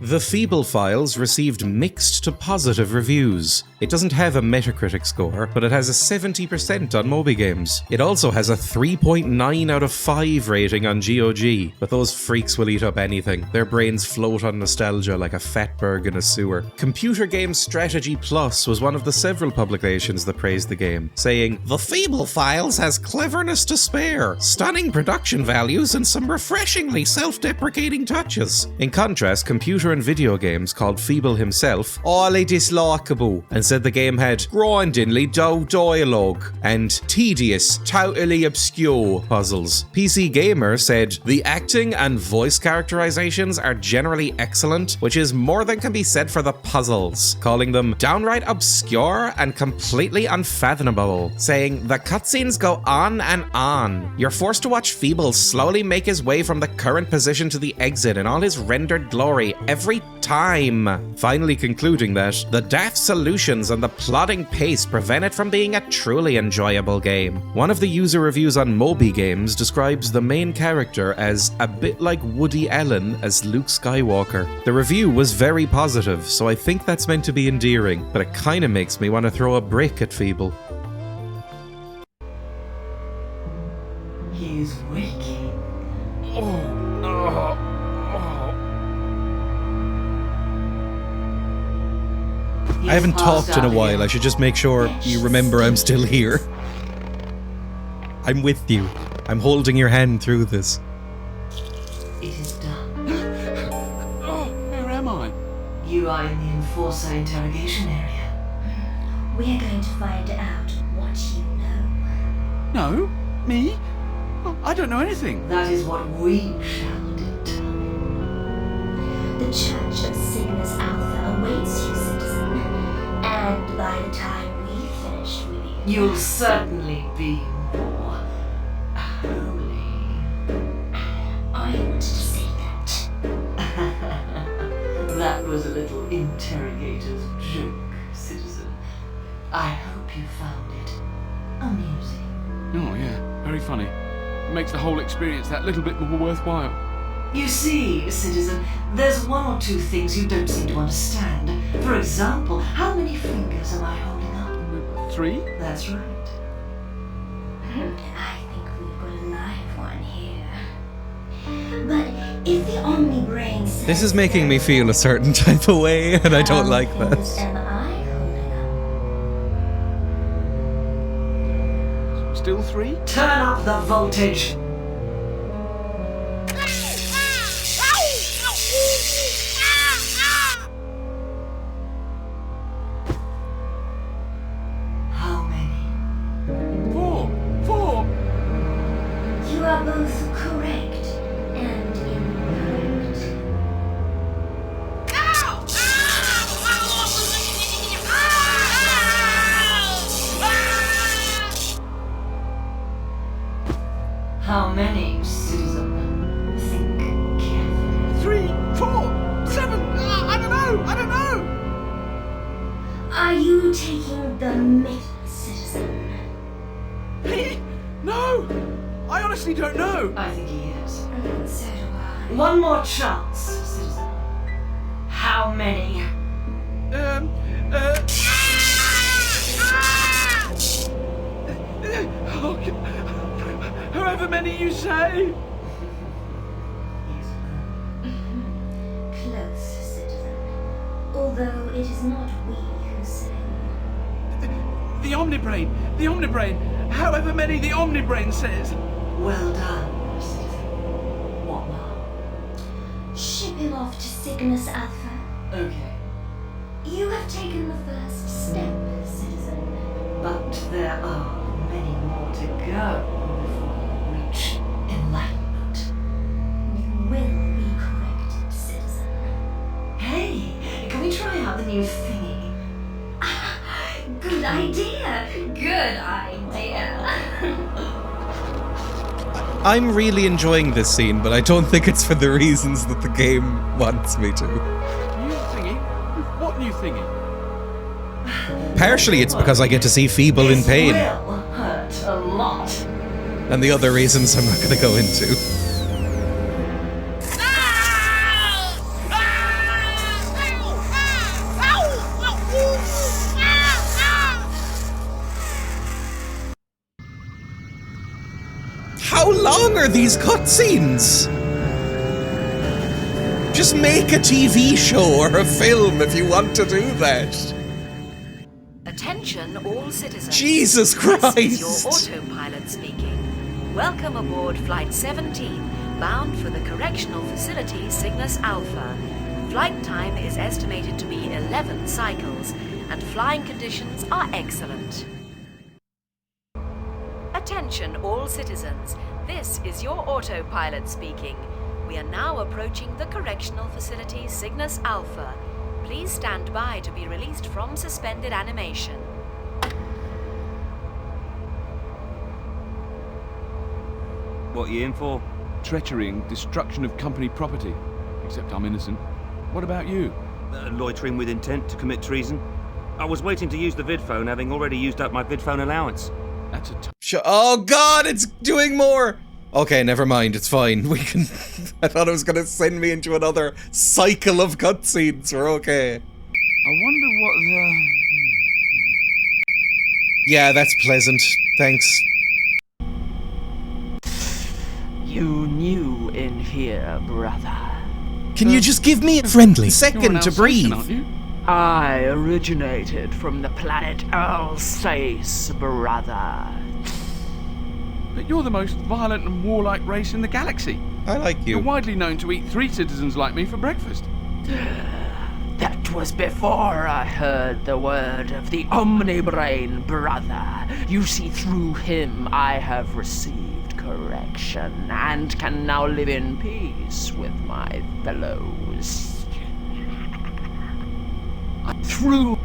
The Feeble Files received mixed to positive reviews. It doesn't have a Metacritic score, but it has a 70% on Moby Games. It also has a 3.9 out of 5 rating on GOG, but those freaks will eat up anything. Their brains float on nostalgia like a fatberg in a sewer. Computer Games Strategy Plus was one of the several publications that praised the game, saying, "The Feeble Files has cleverness to spare, stunning production values, and some refreshingly self-deprecating touches." In contrast, Computer and Video Games called Feeble himself "highly dislikable" and said the game had grindingly dull dialogue and tedious, totally obscure puzzles. PC Gamer said, "The acting and voice characterizations are generally excellent, which is more than can be said for the puzzles," calling them downright obscure and completely unfathomable, saying, "The cutscenes go on and on. You're forced to watch Feeble slowly make his way from the current position to the exit in all his rendered glory every time," finally concluding that the daft solutions and the plodding pace prevent it from being a truly enjoyable game. One of the user reviews on Moby Games describes the main character as a bit like Woody Allen as Luke Skywalker. The review was very positive, so I think that's meant to be endearing, but it kinda makes me want to throw a brick at Feeble. He's waking. I haven't talked in a while. I should just make sure you remember I'm still here. I'm with you. I'm holding your hand through this. It is done. Where am I? You are in the Enforcer interrogation area. We're going to find out what you know. No? Me? I don't know anything. That is what we shall determine. The Church of Cygnus Alpha awaits you, citizen. And by the time we finish with you... You'll certainly be more holy. I wanted to say that. That was a little interrogator's joke, citizen. I hope you found it amusing. Oh, yeah. Very funny. It makes the whole experience that little bit more worthwhile. You see, citizen, there's one or two things you don't seem to understand. For example, how many fingers am I holding up? 3? That's right. I think we've got a live one here. But if the OmniBrain says... This is making me feel a certain type of way, and I don't like that. Am I holding up? Still 3? Turn up the voltage. How many? 4. You are both correct and incorrect. How many, citizen? Think carefully. 3, 4, 7. I don't know. Are you taking the myth, citizen? Me? No. I honestly don't know. I think he is. So do I. One more chance, citizen. How many? However many you say. Close, citizen. Although it is not we who say. The OmniBrain. However many the OmniBrain says. Well done, citizen. What now? Ship him off to Cygnus Alpha. Okay. You have taken the first step, citizen. But there are many more to go before you reach enlightenment. You will be corrected, citizen. Hey, can we try out the new thingy? Good idea! Good idea! I'm really enjoying this scene, but I don't think it's for the reasons that the game wants me to. New thingy? What new thingy? Partially it's because I get to see Feeble in pain. This will hurt a lot. And the other reasons I'm not going to go into. long are these cutscenes? Just make a TV show or a film if you want to do that. Attention all citizens. Jesus Christ! This is your autopilot speaking. Welcome aboard Flight 17, bound for the correctional facility Cygnus Alpha. Flight time is estimated to be 11 cycles, and flying conditions are excellent. Attention all citizens. This is your autopilot speaking. We are now approaching the correctional facility Cygnus Alpha. Please stand by to be released from suspended animation. What are you in for? Treachery and destruction of company property. Except I'm innocent. What about you? Loitering with intent to commit treason. I was waiting to use the vidphone, having already used up my vidphone allowance. That's a oh God, it's doing more! Okay, never mind, it's fine. We can... I thought it was gonna send me into another cycle of cutscenes. We're okay. I wonder what the... Yeah, that's pleasant. Thanks. You new in here, brother. Can you just give me a friendly second to breathe? I originated from the planet Alsace, brother. But you're the most violent and warlike race in the galaxy. I like you. You're widely known to eat 3 citizens like me for breakfast. That was before I heard the word of the OmniBrain, brother. You see, through him I have received correction and can now live in peace with my fellows. Through...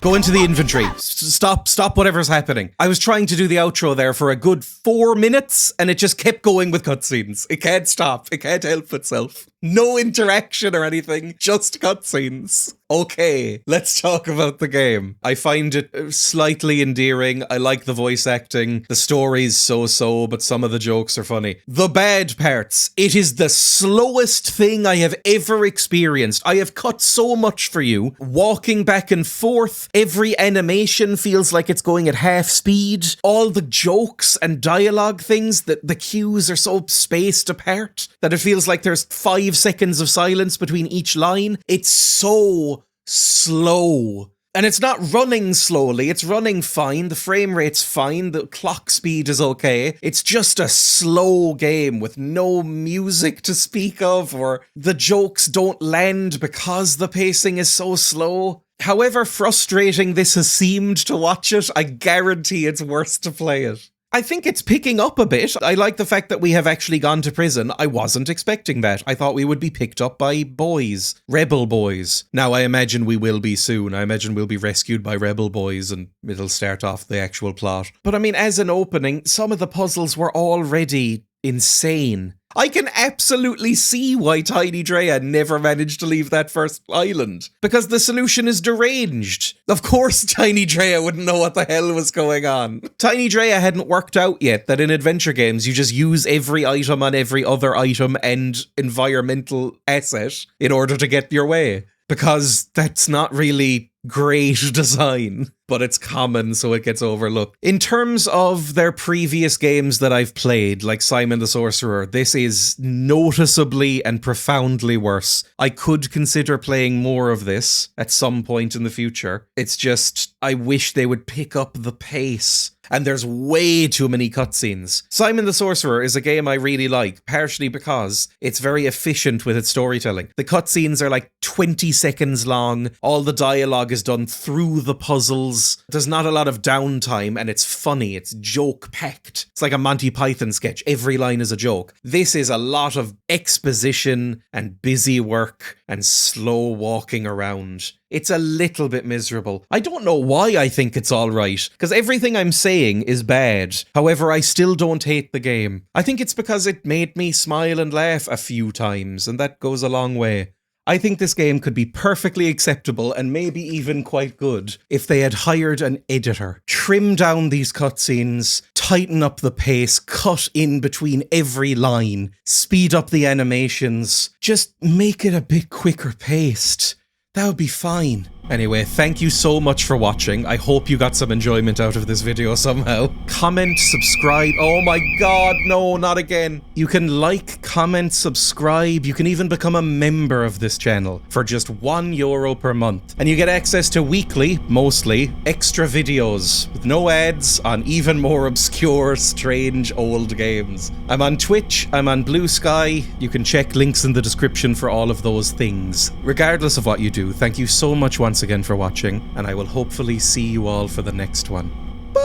Go into the inventory. Stop whatever's happening. I was trying to do the outro there for a good 4 minutes and it just kept going with cutscenes. It can't stop. It can't help itself. No interaction or anything, just cutscenes. Okay, let's talk about the game. I find it slightly endearing. I like the voice acting. The story's so-so, but some of the jokes are funny. The bad parts. It is the slowest thing I have ever experienced. I have cut so much for you. Walking back and forth. Every animation feels like it's going at half speed. All the jokes and dialogue things, the cues are so spaced apart that it feels like there's 5 seconds of silence between each line. It's so slow. And it's not running slowly, it's running fine, the frame rate's fine, the clock speed is okay. It's just a slow game with no music to speak of, or the jokes don't land because the pacing is so slow. However frustrating this has seemed to watch it, I guarantee it's worse to play it. I think it's picking up a bit. I like the fact that we have actually gone to prison. I wasn't expecting that. I thought we would be picked up by boys. Rebel boys. Now, I imagine we will be soon. I imagine we'll be rescued by rebel boys and it'll start off the actual plot. But I mean, as an opening, some of the puzzles were already insane. I can absolutely see why Tiny Dreya never managed to leave that first island. Because the solution is deranged. Of course Tiny Dreya wouldn't know what the hell was going on. Tiny Dreya hadn't worked out yet that in adventure games you just use every item on every other item and environmental asset in order to get your way. Because that's not really great design, but it's common, so it gets overlooked. In terms of their previous games that I've played, like Simon the Sorcerer, this is noticeably and profoundly worse. I could consider playing more of this at some point in the future. It's just, I wish they would pick up the pace. And there's way too many cutscenes. Simon the Sorcerer is a game I really like, partially because it's very efficient with its storytelling. The cutscenes are like 20 seconds long, all the dialogue is done through the puzzles, there's not a lot of downtime, and it's funny, it's joke-packed. It's like a Monty Python sketch, every line is a joke. This is a lot of exposition and busy work and slow walking around. It's a little bit miserable. I don't know why I think it's alright, because everything I'm saying is bad. However, I still don't hate the game. I think it's because it made me smile and laugh a few times, and that goes a long way. I think this game could be perfectly acceptable and maybe even quite good if they had hired an editor. Trim down these cutscenes, tighten up the pace, cut in between every line, speed up the animations, just make it a bit quicker paced. That would be fine. Anyway, thank you so much for watching. I hope you got some enjoyment out of this video somehow. Comment, subscribe. Oh my god, no, not again. You can like, comment, subscribe. You can even become a member of this channel for just €1 per month. And you get access to weekly, mostly, extra videos with no ads on even more obscure, strange, old games. I'm on Twitch, I'm on Blue Sky. You can check links in the description for all of those things. Regardless of what you do, thank you so much once again for watching, and I will hopefully see you all for the next one. Bye!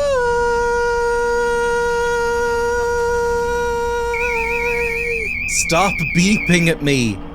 Stop beeping at me!